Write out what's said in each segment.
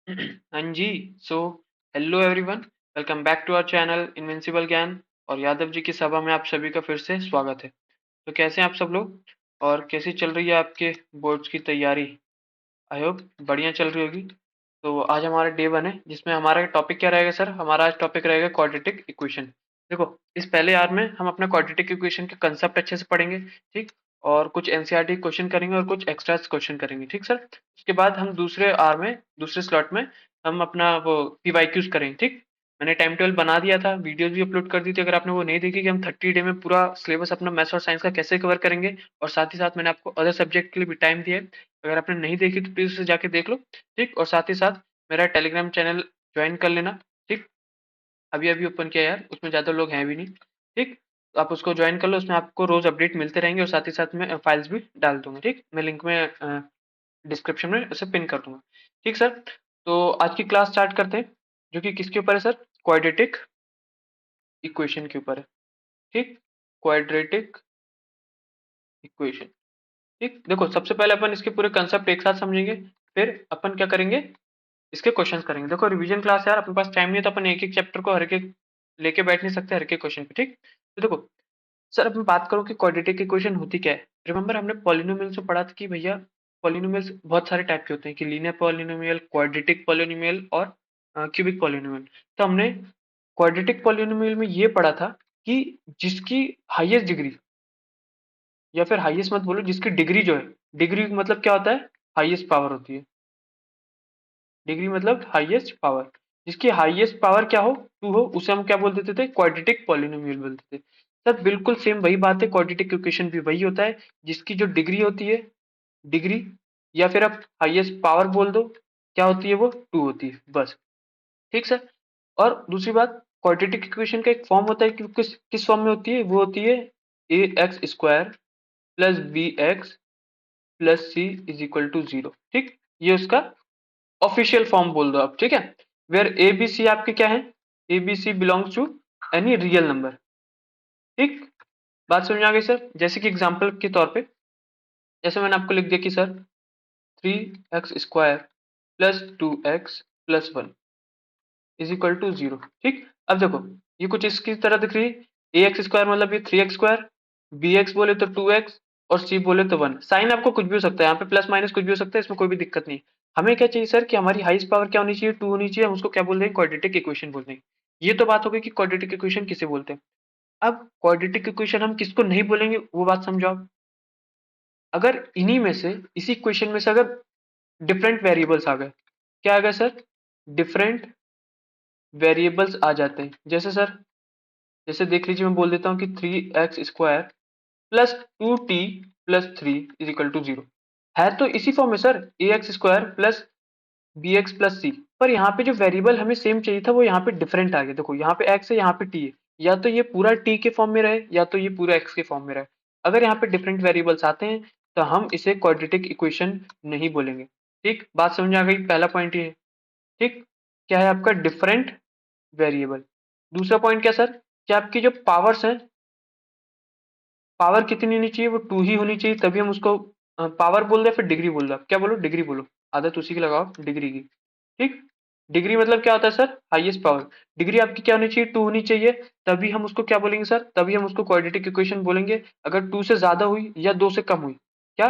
हाँ जी। So hello everyone, welcome back to our channel invincible Gyan. और यादव जी की सभा में आप सभी का फिर से स्वागत है। तो कैसे हैं आप सब लोग, और कैसी चल रही है आपके बोर्ड्स की तैयारी? आई होप बढ़िया चल रही होगी। तो आज हमारा डे 1 है, जिसमें हमारा टॉपिक क्या रहेगा सर? हमारा आज टॉपिक रहेगा क्वाड्रेटिक इक्वेशन। देखो, इस पहले यार में हम अपना क्वाड्रेटिक इक्वेशन के कंसेप्ट अच्छे से पढ़ेंगे, ठीक। और कुछ एनसीईआरटी क्वेश्चन करेंगे और कुछ एक्स्ट्रा क्वेश्चन करेंगे, ठीक सर। उसके बाद हम दूसरे स्लॉट में हम अपना वो पीवाईक्यूज करेंगे, ठीक। मैंने टाइम टेबल बना दिया था, वीडियोस भी अपलोड कर दी थी, अगर आपने वो नहीं देखी कि हम 30 डे में पूरा सिलेबस अपना मैथ्स और साइंस का कैसे कवर करेंगे। और साथ ही साथ मैंने आपको अदर सब्जेक्ट के लिए भी टाइम दिया है। अगर आपने नहीं देखी तो प्लीज उसे जाके देख लो, ठीक। और साथ ही साथ मेरा टेलीग्राम चैनल ज्वाइन कर लेना, ठीक। अभी अभी ओपन किया यार, उसमें ज्यादा लोग हैं भी नहीं, ठीक। तो आप उसको ज्वाइन कर लो, उसमें आपको रोज अपडेट मिलते रहेंगे और साथ ही साथ मैं फाइल्स भी डाल दूंगा, ठीक। मैं लिंक में डिस्क्रिप्शन में उसे पिन कर दूंगा, ठीक सर। तो आज की क्लास स्टार्ट करते हैं, जो कि किसके ऊपर है सर? क्वाड्रेटिक इक्वेशन के ऊपर है, ठीक। क्वाड्रेटिक इक्वेशन, ठीक। देखो, सबसे पहले अपन इसके पूरे कंसेप्ट एक साथ समझेंगे, फिर अपन क्या करेंगे, इसके क्वेश्चंस करेंगे। देखो, रिवीजन क्लास यार, अपने पास टाइम नहीं है, तो अपन एक एक चैप्टर को हर एक लेके बैठ नहीं सकते हर एक क्वेश्चन पे, ठीक। तो देखो सर, अब मैं बात करूं कि क्वाड्रेटिक इक्वेशन होती क्या है। रिमेंबर, हमने पॉलिनोमियल्स में पढ़ा था कि भैया पॉलिनोमियल्स बहुत सारे टाइप के होते हैं, कि लीनियर पॉलिनोमियल, क्वाड्रेटिक पॉलिनोमियल और क्यूबिक पॉलिनोमियल। तो हमने क्वाड्रेटिक पॉलिनोमियल में ये पढ़ा था कि जिसकी हाईएस्ट डिग्री, या फिर हाईएस्ट मत बोलो, जिसकी डिग्री जो है, डिग्री मतलब क्या होता है? हाईएस्ट पावर होती है। डिग्री मतलब हाईएस्ट पावर, जिसकी हाईएस्ट पावर क्या हो, टू हो, उसे हम क्या बोल देते थे? क्वाड्रेटिक पॉलिनोमियल बोलते थे। सर बिल्कुल सेम वही बात है, क्वाड्रेटिक इक्वेशन भी वही होता है, जिसकी जो डिग्री होती है, डिग्री, या फिर आप हाईएस्ट पावर बोल दो, क्या होती है वो? टू होती है, बस, ठीक सर। और दूसरी बात, क्वाड्रेटिक इक्वेशन का एक फॉर्म होता है कि किस किस फॉर्म में होती है? वो होती है a x square plus b x plus c is equal to zero, ठीक। ये उसका ऑफिशियल फॉर्म बोल दो आप, ठीक है। वेयर ए बी सी आपके क्या है? A B C belongs to any real number, ठीक। बात समझ में आ गई सर? जैसे कि एग्जांपल के तौर पे, जैसे मैंने आपको लिख दिया कि sir 3x² plus 2x plus 1 is equal to zero, ठीक। अब देखो, ये कुछ इसकी तरह दिख रही है। ए एक्स स्क्वायर मतलब ये 3x², बी एक्स बोले तो 2x, और सी बोले तो 1। साइन आपको कुछ भी हो सकता है, यहाँ पे प्लस माइनस कुछ भी हो सकता है, इसमें कोई भी दिक्कत नहीं। हमें क्या चाहिए सर? कि हमारी हाईएस्ट पावर क्या होनी चाहिए? 2 होनी चाहिए। हम उसको क्या बोल देंगे? क्वाड्रेटिक इक्वेशन बोल देंगे। ये तो बात हो गई कि क्वाड्रेटिक इक्वेशन किसे बोलते हैं। अब क्वाड्रेटिक इक्वेशन हम किसको नहीं बोलेंगे, वो बात समझो आप। अगर इन्हीं में से, इसी इक्वेशन में से अगर डिफरेंट वेरिएबल्स आ गए, क्या आ गए सर? डिफरेंट वेरिएबल्स आ जाते हैं। जैसे सर, जैसे देख लीजिए, मैं बोल देता हूँ कि 3x² plus 2t plus 3 is equal to zero. है तो इसी फॉर्म में sir, ax² plus b x plus c. पर यहाँ पे जो वेरिएबल हमें सेम चाहिए था, वो यहाँ पे डिफरेंट आ गया। देखो, यहाँ पे x है, यहाँ पे t है। या तो ये पूरा t के फॉर्म में रहे, या तो ये पूरा x के फॉर्म में रहे। अगर यहाँ पे डिफरेंट वेरिएबल्स आते हैं, तो हम इसे क्वाड्रेटिक इक्वेशन नहीं बोलेंगे, ठीक। बात समझ आ गई? पहला पॉइंट ये है, ठीक। क्या है आपका? Different variable. दूसरा पॉइंट क्या सर? कि आपकी जो पावर्स हैं, पावर कितनी होनी चाहिए? वो 2 ही होनी चाहिए, तभी हम उसको पावर बोल रहे, फिर डिग्री बोल रहे। क्या बोलो? डिग्री बोलो। आदत उसी की लगाओ, डिग्री की, ठीक। डिग्री मतलब क्या होता है सर? Highest power. डिग्री आपकी क्या होनी चाहिए? 2 होनी चाहिए, तभी हम उसको क्या बोलेंगे सर? तभी हम उसको क्वाड्रेटिक इक्वेशन बोलेंगे। अगर 2 से ज्यादा हुई या 2 से कम हुई, क्या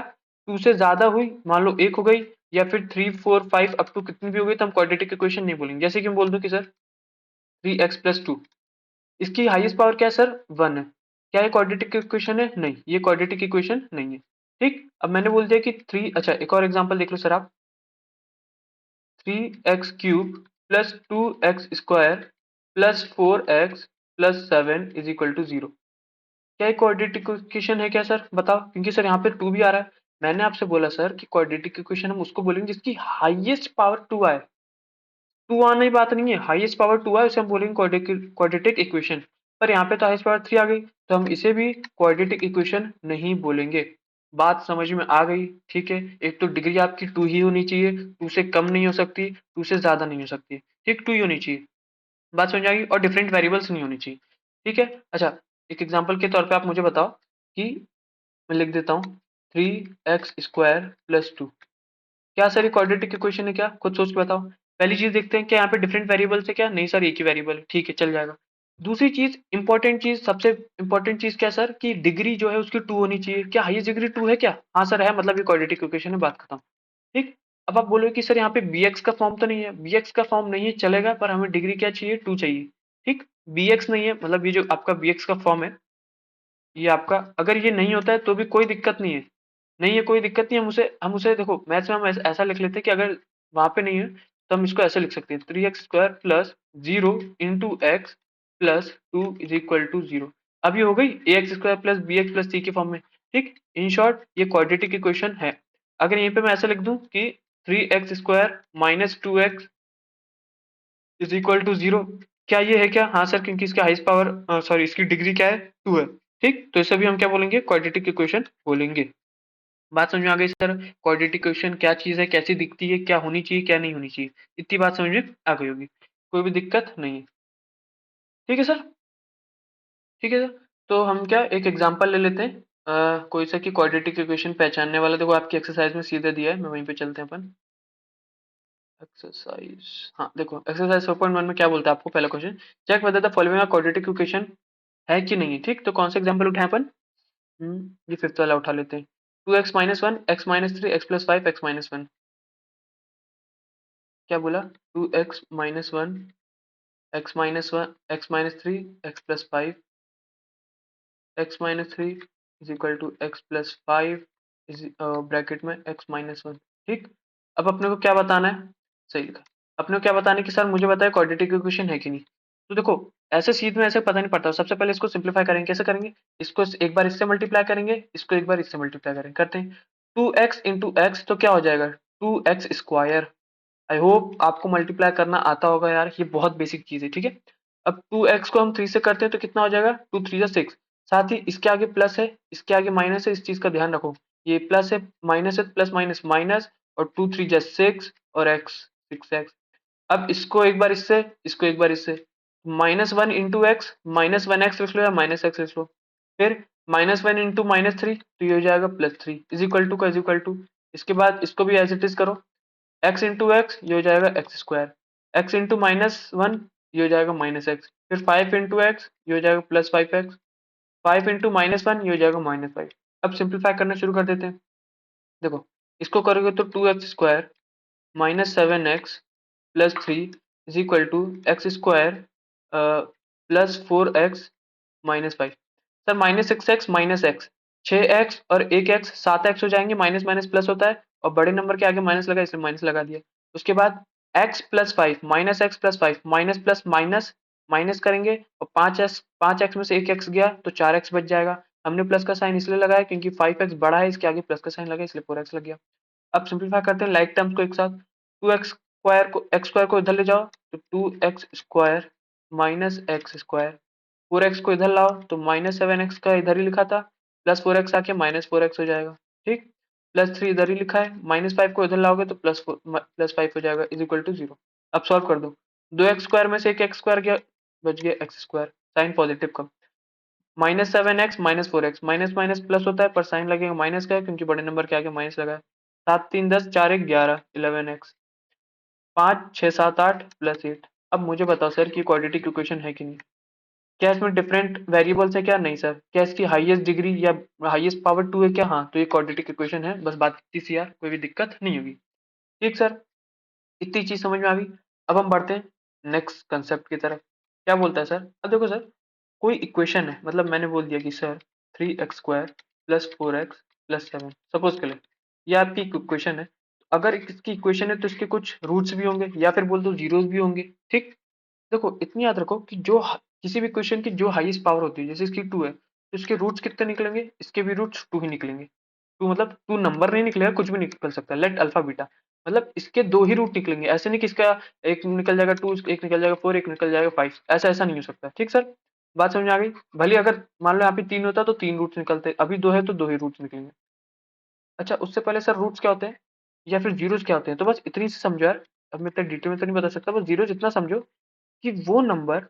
2 से ज्यादा हुई, मान लो 1 हो गई, या फिर 3 4 5 अप टू कितनी भी हो गई, तो हम क्वाड्रेटिक इक्वेशन नहीं बोलेंगे। जैसे कि हम बोल दो कि सर 3x+2, इसकी हाईएस्ट पावर क्या है सर? 1 है। क्या ये क्वाड्रेटिक इक्वेशन है? नहीं, ये क्वाड्रेटिक इक्वेशन नहीं है, ठीक। अब मैंने बोल दिया कि 3, अच्छा एक और एग्जांपल देख लो सर आप, 3x³ plus 2x² plus 4x plus 7 is equal to zero. क्या ये क्वाड्रेटिक इक्वेशन है क्या सर? बताओ, क्योंकि सर यहाँ पे 2 भी आ रहा है। मैंने आपसे बोला सर कि क्वाड्रेटिक इक्वेशन हम उसको बोलेंगे जिसकी हाईएस्ट पावर 2 आए। 2 आना ही बात नहीं है, हाईएस्ट पावर 2 है, उसे हम बोलेंगे क्वाड्रेटिक इक्वेशन। पर यहाँ पे तो हाईएस्ट पावर 3 आ गई, तो हम इसे भी क्वाड्रेटिक इक्वेशन नहीं बोलेंगे। बात समझ में आ गई? ठीक है। एक तो डिग्री आपकी 2 ही होनी चाहिए, 2 से कम नहीं हो सकती, 2 से ज्यादा नहीं हो सकती, ठीक, 2 ही होनी चाहिए। बात समझ आ गई? और डिफरेंट वेरिएबल्स नहीं होनी चाहिए, ठीक है। अच्छा, एक एग्जाम्पल के तौर पर आप मुझे बताओ कि, मैं लिख देता हूँ 3x² प्लस 2, क्या सर ये क्वाड्रेटिक इक्वेशन है क्या? खुद सोच के बताओ। पहली चीज देखते हैं क्या यहाँ पे डिफरेंट वेरिएबल्स है क्या, नहीं सर एक ही वेरिएबल है, ठीक है चल जाएगा। दूसरी चीज इंपॉर्टेंट चीज, सबसे इंपॉर्टेंट चीज क्या सर, कि डिग्री जो है उसकी 2 होनी चाहिए। क्या हाईएस्ट डिग्री 2 है क्या, हाँ सर है, मतलब ये क्वाड्रेटिक इक्वेशन है, बात खत्म। ठीक। अब आप बोलोगे कि सर यहाँ पे bx का फॉर्म तो नहीं है, bx का फॉर्म नहीं है चलेगा, पर हमें डिग्री क्या चाहिए, 2 चाहिए। ठीक। bx नहीं है, मतलब ये जो आपका bx का फॉर्म है, ये आपका अगर ये नहीं होता है तो भी कोई दिक्कत नहीं है, नहीं है कोई दिक्कत नहीं है। हम उसे देखो मैथ्स में हम ऐसा लिख लेते हैं कि अगर वहां पे नहीं है तो हम इसको ऐसे लिख सकते हैं, 3x² plus 0 × x plus 2 is equal to 0। अब ये हो गई ax² plus bx plus c के फॉर्म में। ठीक, इन शॉर्ट ये क्वाड्रेटिक इक्वेशन है। अगर यहीं पे मैं ऐसा लिख दूं कि 3x² minus 2x is equal to 0, क्या ये है क्या, हाँ सर, क्योंकि इसका हाईएस्ट पावर, सॉरी इसकी डिग्री क्या है, 2 है। ठीक, तो इसे भी हम क्या बोलेंगे, क्वाड्रेटिक इक्वेशन बोलेंगे। बात समझ में आ गई सर, क्वाड्रेटिक इक्वेशन क्या चीज है, कैसी दिखती है, क्या होनी चाहिए क्या नहीं होनी चाहिए, इतनी बात समझ में आ गई होगी, कोई भी दिक्कत नहीं है। ठीक है सर, ठीक है सर। तो हम क्या एक एग्जांपल ले लेते हैं, कोई सा कि क्वाड्रेटिक इक्वेशन पहचानने वाला, देखो आपकी एक्सरसाइज में सीधे दिया है, मैं वहीं पे चलते हैं अपन। एक्सरसाइज, हाँ देखो एक्सरसाइज 4.1 में क्या बोलता है आपको, पहला question, check whether the following are quadratic equation, है कि नहीं है। ठीक, तो कौन सा एग्जांपल उठाए अपन, ये फिफ्थ वाला उठा लेते हैं। 2x-1 x-3 x+5 x-1, क्या बोला, 2x-1 x-1 x-3 x+5 x-3 is equal to x+5 is bracket में x-1। ठीक, अब अपने को क्या बताना है, सही लिखा, अपने को क्या बताना है कि सर मुझे बताए क्वाड्रेटिक इक्वेशन है कि नहीं। तो देखो ऐसे सीध में ऐसे पता नहीं पड़ता, सबसे पहले इसको सिंपलीफाई करेंगे, कैसे करेंगे, इसको एक बार इससे मल्टीप्लाई करेंगे, इसको एक बार इससे मल्टीप्लाई करेंगे, करते हैं 2x × x, तो क्या हो जाएगा 2x²। आई होप आपको मल्टीप्लाई करना आता होगा यार, ये बहुत बेसिक चीज है। ठीक है, अब 2x को हम 3 से करते हैं तो कितना हो जाएगा, 2×3 = 6, साथ ही इसके आगे प्लस है इसके आगे माइनस है, इस चीज का ध्यान रखो, ये प्लस है माइनस है, प्लस माइनस माइनस, और 2×3 = 6 और x 6x। अब इसको एक बार इससे, इसको एक बार इससे, -1 × x, -1x लिख लो या -x लिख लो, फिर -1 × -3, तो ये हो जाएगा +3 इज इक्वल टू का इज इक्वल टू, इसके बाद इसको भी एज इट इज करो, x ये हो जाएगा x², x × -1 ये हो जाएगा -x, फिर 5 × x ये हो जाएगा +5x, 5 × -1 ये हो जाएगा -5। अब सिंप्लीफाई करना शुरू कर देते हैं, देखो इसको करोगे तो 2x² -7x +3 is equal to x² +4x -5। Sir -6x -x, 6x और 1x 7x हो जाएंगे, माइनस माइनस प्लस होता है और बड़े नंबर के आगे माइनस लगा इसलिए माइनस लगा दिया। उसके बाद x+5 -x+5 minus plus minus minus करेंगे और 5x में से 1x गया तो 4x बच जाएगा। हमने प्लस का साइन इसलिए लगाया क्योंकि 5x बड़ा है, इसके आगे प्लस का साइन लगा इसलिए 4x लग गया। अब सिंप्लीफाई करते हैं लाइक टर्म्स को एक साथ, 2x² को इधर ले जाओ तो 2x² -x², 4x को इधर लाओ तो -7x का इधर ही लिखा था, +4x आके -4x हो जाएगा। ठीक, +3 इधर ही लिखा है, -5 को इधर लाओगे तो +5 हो जाएगा इज इक्वल टू 0। अब सॉल्व कर दो, 2x² में से एक x² गया, बच गया x², साइन पॉजिटिव का, -7x -4x, minus minus plus होता है पर साइन लगेगा माइनस का क्योंकि बड़े नंबर के आगे माइनस लगा है। 7 3 10 4 1 11 11x, 5 6 7 8 +8। अब मुझे बताओ सर कि क्वाड्रेटिक इक्वेशन है कि नहीं, क्या इसमें डिफरेंट वेरिएबल्स है क्या, नहीं सर, क्या इसकी हाईएस्ट डिग्री या हाईएस्ट पावर 2 है क्या, हाँ, तो ये क्वाड्रेटिक इक्वेशन है, बस बात इतनी सी यार, कोई भी दिक्कत नहीं होगी। ठीक सर, इतनी चीज समझ में आ गई। अब हम बढ़ते हैं नेक्स्ट कंसेप्ट की तरफ, क्या बोलता है सर, अब देखो सर, कोई इक्वेशन है, मतलब मैंने बोल दिया कि सर 3x² +4x +7 सपोज के लिए ये आपकी इक्वेशन है, अगर इसकी इक्वेशन है तो इसके कुछ रूट्स भी होंगे या फिर बोल दो जीरोस भी होंगे। ठीक, देखो इतनी याद रखो कि किसी भी क्वेश्चन की जो हाईएस्ट पावर होती है, जैसे इसकी 2 है तो इसके रूट्स कितने निकलेंगे, इसके भी रूट्स 2 ही निकलेंगे। 2 मतलब 2 नंबर नहीं निकलेगा, कुछ भी निकल सकता है, लेट अल्फा बीटा, मतलब इसके 2 ही रूट निकलेंगे, ऐसे नहीं कि इसका एक निकल जाएगा 2, एक निकल जाएगा 4, एक निकल जाएगा 5, ऐसा ऐसा नहीं हो सकता। ठीक सर, बात समझ में आ गई, भले अगर मान लो यहाँ पे 3 होता तो 3 रूट्स निकलते, अभी 2 है तो 2 ही रूट्स निकलेंगे। अच्छा उससे पहले सर रूट्स क्या होते हैं या फिर जीरोस क्या होते हैं, तो बस इतनी सी समझो यार, अब मैं इतना डिटेल में तो नहीं बता सकता, बस जीरोस इतना समझो कि वो नंबर,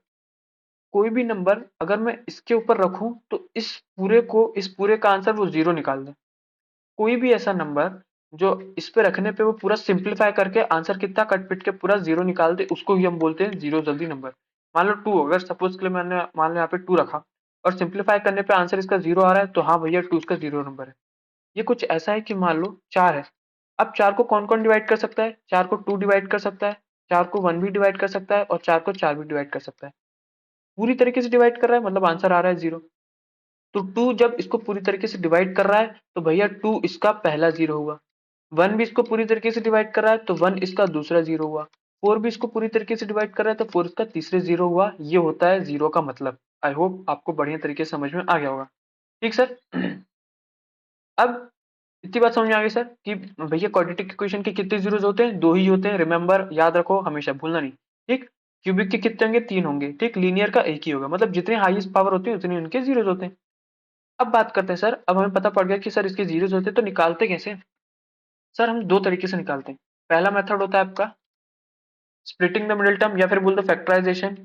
कोई भी नंबर अगर मैं इसके ऊपर रखूं तो इस पूरे का आंसर वो जीरो निकाल दे। कोई भी ऐसा नंबर जो इस पे रखने पे वो पूरा सिंप्लीफाई करके आंसर कितना कट पिट के पूरा जीरो निकाल दे, उसको ही हम बोलते हैं जीरो जल्दी नंबर। मान लो टू, अगर सपोज के लिए मैंने मान लो यहाँ पे टू रखा और सिंप्लीफाई करने पे आंसर इसका जीरो आ रहा है, तो हाँ भैया टू इसका जीरो नंबर है। ये कुछ ऐसा है कि मान लो चार है, अब चार को कौन कौन डिवाइड कर सकता है? चार को टू डिवाइड कर सकता है, चार को वन भी डिवाइड कर सकता है, और चार को चार भी डिवाइड कर सकता है। पूरी तरीके से डिवाइड कर रहा है, मतलब आंसर आ रहा है जीरो। तो टू जब इसको पूरी तरीके से डिवाइड कर रहा है तो भैया टू इसका पहला जीरो हुआ। वन भी इसको पूरी तरीके से डिवाइड कर रहा है तो वन इसका दूसरा जीरो हुआ। फोर भी इसको पूरी तरीके से डिवाइड कर रहा है तो फोर इसका तीसरे जीरो हुआ। ये होता है जीरो का मतलब। आई होप आपको बढ़िया तरीके से समझ में आ गया होगा। ठीक सर। अब इतनी बात समझ में आ गई सर कि भैया क्वाड्रेटिक इक्वेशन के कितने जीरोस होते हैं? दो ही होते हैं। रिमेंबर, याद रखो, हमेशा भूलना नहीं। ठीक। क्यूबिक के कितने होंगे? तीन होंगे। ठीक। लीनियर का एक ही होगा, मतलब जितने हाईएस्ट पावर होते हैं उतने उनके जीरोस होते हैं। अब बात करते हैं सर, अब हमें पता पड़ गया कि सर इसके जीरोस होते हैं, तो निकालते कैसे? सर हम दो तरीके से निकालते हैं। पहला मेथड होता है आपका स्प्लिटिंग द मिडिल टर्म, या फिर बोल दो फैक्टराइजेशन।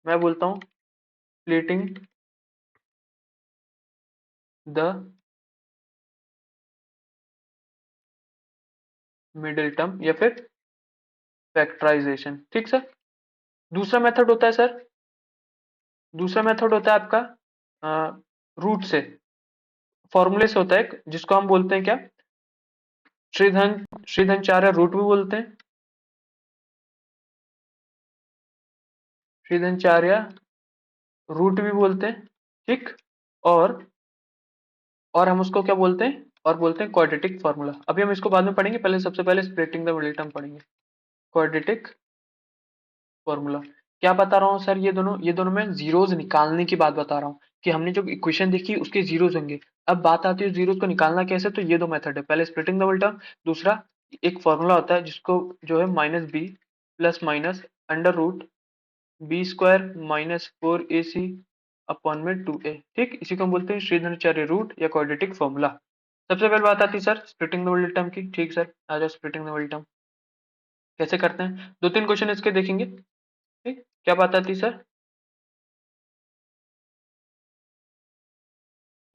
मैं बोलता हूँ स्प्लिटिंग द मिडिल टर्म या फिर फैक्टराइजेशन। ठीक सर। दूसरा मेथड होता है सर, दूसरा मेथड होता है आपका रूट से, फॉर्मूले से होता है जिसको हम बोलते हैं क्या? श्रीधन, श्रीधनचार्य रूट भी बोलते हैं। श्रीधनचार्य रूट भी बोलते हैं। ठीक। और और हम उसको क्या बोलते हैं? और बोलते हैं क्वाड्रेटिक फार्मूला। अभी हम इसको बाद में पढ़ेंगे, पहले सबसे पहले स्प्लिटिंग द मिडिल टर्म पढ़ेंगे। Quadratic formula. क्या बता रहा हूँ सर? ये दोनों में जीरोस निकालने की बात बता रहा हूँ कि हमने जो इक्वेशन देखी उसके जीरोस होंगे। अब बात आती है जीरोस को निकालना कैसे, तो ये दो मेथड है। पहले स्प्लिटिंग द मिडिल टर्म, दूसरा एक फॉर्मूला होता है जिसको जो है minus b plus minus under root b square minus four a c upon में टू ए। ठीक। इसी को हम बोलते हैं श्रीधराचार्य रूट या क्वाड्रेटिक फॉर्मूला। सबसे पहले बात आती है sir splitting the middle term की। ठीक सर, आ जाओ स्प्लिटिंग द मिडिल टर्म कैसे करते हैं। दो तीन क्वेश्चन इसके देखेंगे। ठीक। क्या बात आती है sir?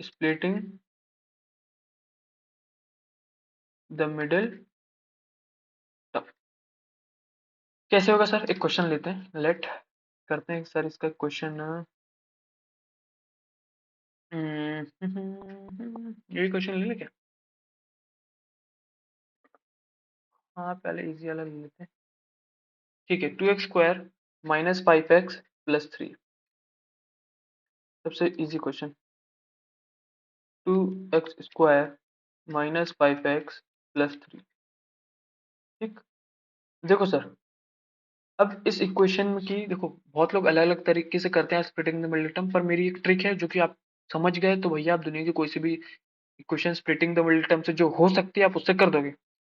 Splitting the middle term कैसे होगा सर? एक क्वेश्चन लेते हैं, लेट करते हैं सर इसका क्वेश्चन। यही क्वेश्चन ले लें क्या? हाँ पहले इजी वाला ले लेते हैं। ठीक है, two x square minus five x plus three, सबसे easy question. Two x square minus five x plus three. ठीक। देखो सर, अब इस इक्वेशन की देखो, बहुत लोग अलग अलग तरीके से करते हैं स्प्लिटिंग द मिडिल टर्म, पर मेरी एक ट्रिक है जो कि आप समझ गए तो भैया आप दुनिया की कोई सी भी equation splitting the middle term से जो हो सकती है आप उससे कर दोगे।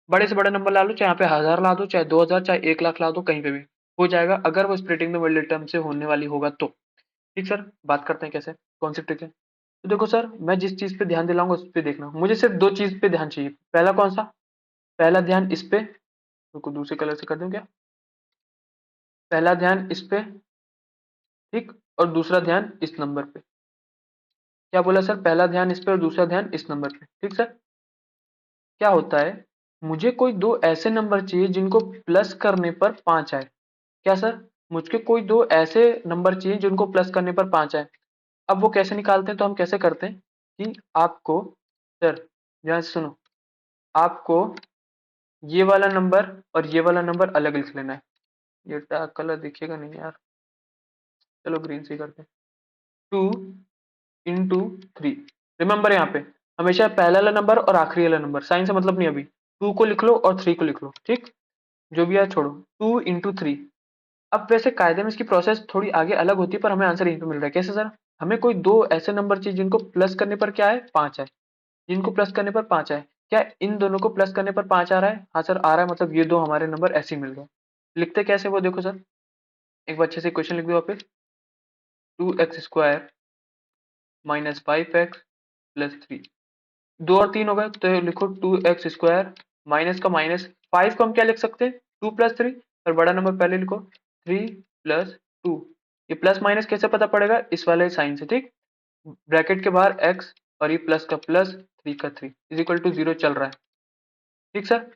बड़े से बड़ा नंबर ला लो, चाहे यहाँ पे हजार ला दो, चाहे 2000, चाहे 1 लाख ला दो, कहीं पे भी हो जाएगा अगर वो स्प्लिटिंग द मिडिल टर्म से होने वाली होगा तो। ठीक सर, बात करते हैं कैसे, कौन सी ट्रिक है। तो देखो सर, मैं जिस चीज पे ध्यान दिलाऊंगा उस पे देखना, मुझे सिर्फ दो चीज पे ध्यान चाहिए। पहला कौन सा? पहला ध्यान इस पे, रुको दूसरे कलर से कर दूं क्या? पहला ध्यान इस पे। ठीक। और दूसरा ध्यान इस नंबर पे। क्या बोला सर? पहला ध्यान इस पे और दूसरा ध्यान इस नंबर पे। ठीक सर। क्या होता है, मुझे कोई दो ऐसे नंबर चाहिए जिनको प्लस करने पर पांच आए। क्या सर? मुझे कोई दो ऐसे नंबर चाहिए जिनको प्लस करने पर पांच आए। अब वो कैसे निकालते हैं? तो हम कैसे करते हैं कि आपको, सर ध्यान से सुनो, आपको ये वाला नंबर और ये वाला नंबर अलग लिख लेना है। ये डार्क कलर दिखेगा नहीं यार, चलो ग्रीन से ही करते हैं। Two into three. रिमेंबर यहाँ पे हमेशा पहला वाला नंबर और आखिरी वाला नंबर, साइन से मतलब नहीं अभी। टू को लिख लो और थ्री को लिख लो। ठीक। जो भी है छोड़ो, टू इंटू थ्री। अब वैसे कायदे में इसकी प्रोसेस थोड़ी आगे अलग होती है, पर हमें आंसर यहीं पे मिल रहा है। कैसे सर? हमें कोई दो ऐसे नंबर चाहिए जिनको प्लस करने पर क्या है? पांच है। जिनको प्लस करने पर पांच है। क्या इन दोनों को प्लस करने पर पांच आ रहा है? हाँ सर आ रहा है, मतलब ये दो हमारे नंबर ऐसे ही मिल गए। लिखते कैसे वो देखो सर, एक बार अच्छे से क्वेश्चन लिख दो यहाँ पे। Two x square minus five x plus three. दो और तीन हो गए तो लिखो टू एक्स स्क्वायर, माइनस का माइनस, फाइव को हम क्या लिख सकते हैं? Two plus three. और बड़ा नंबर पहले लिखो, थ्री प्लस टू। ये प्लस माइनस कैसे पता पड़ेगा? इस वाले साइन से। ठीक। ब्रैकेट के बाहर एक्स और ये प्लस का प्लस, थ्री का three is equal to zero चल रहा है। ठीक सर।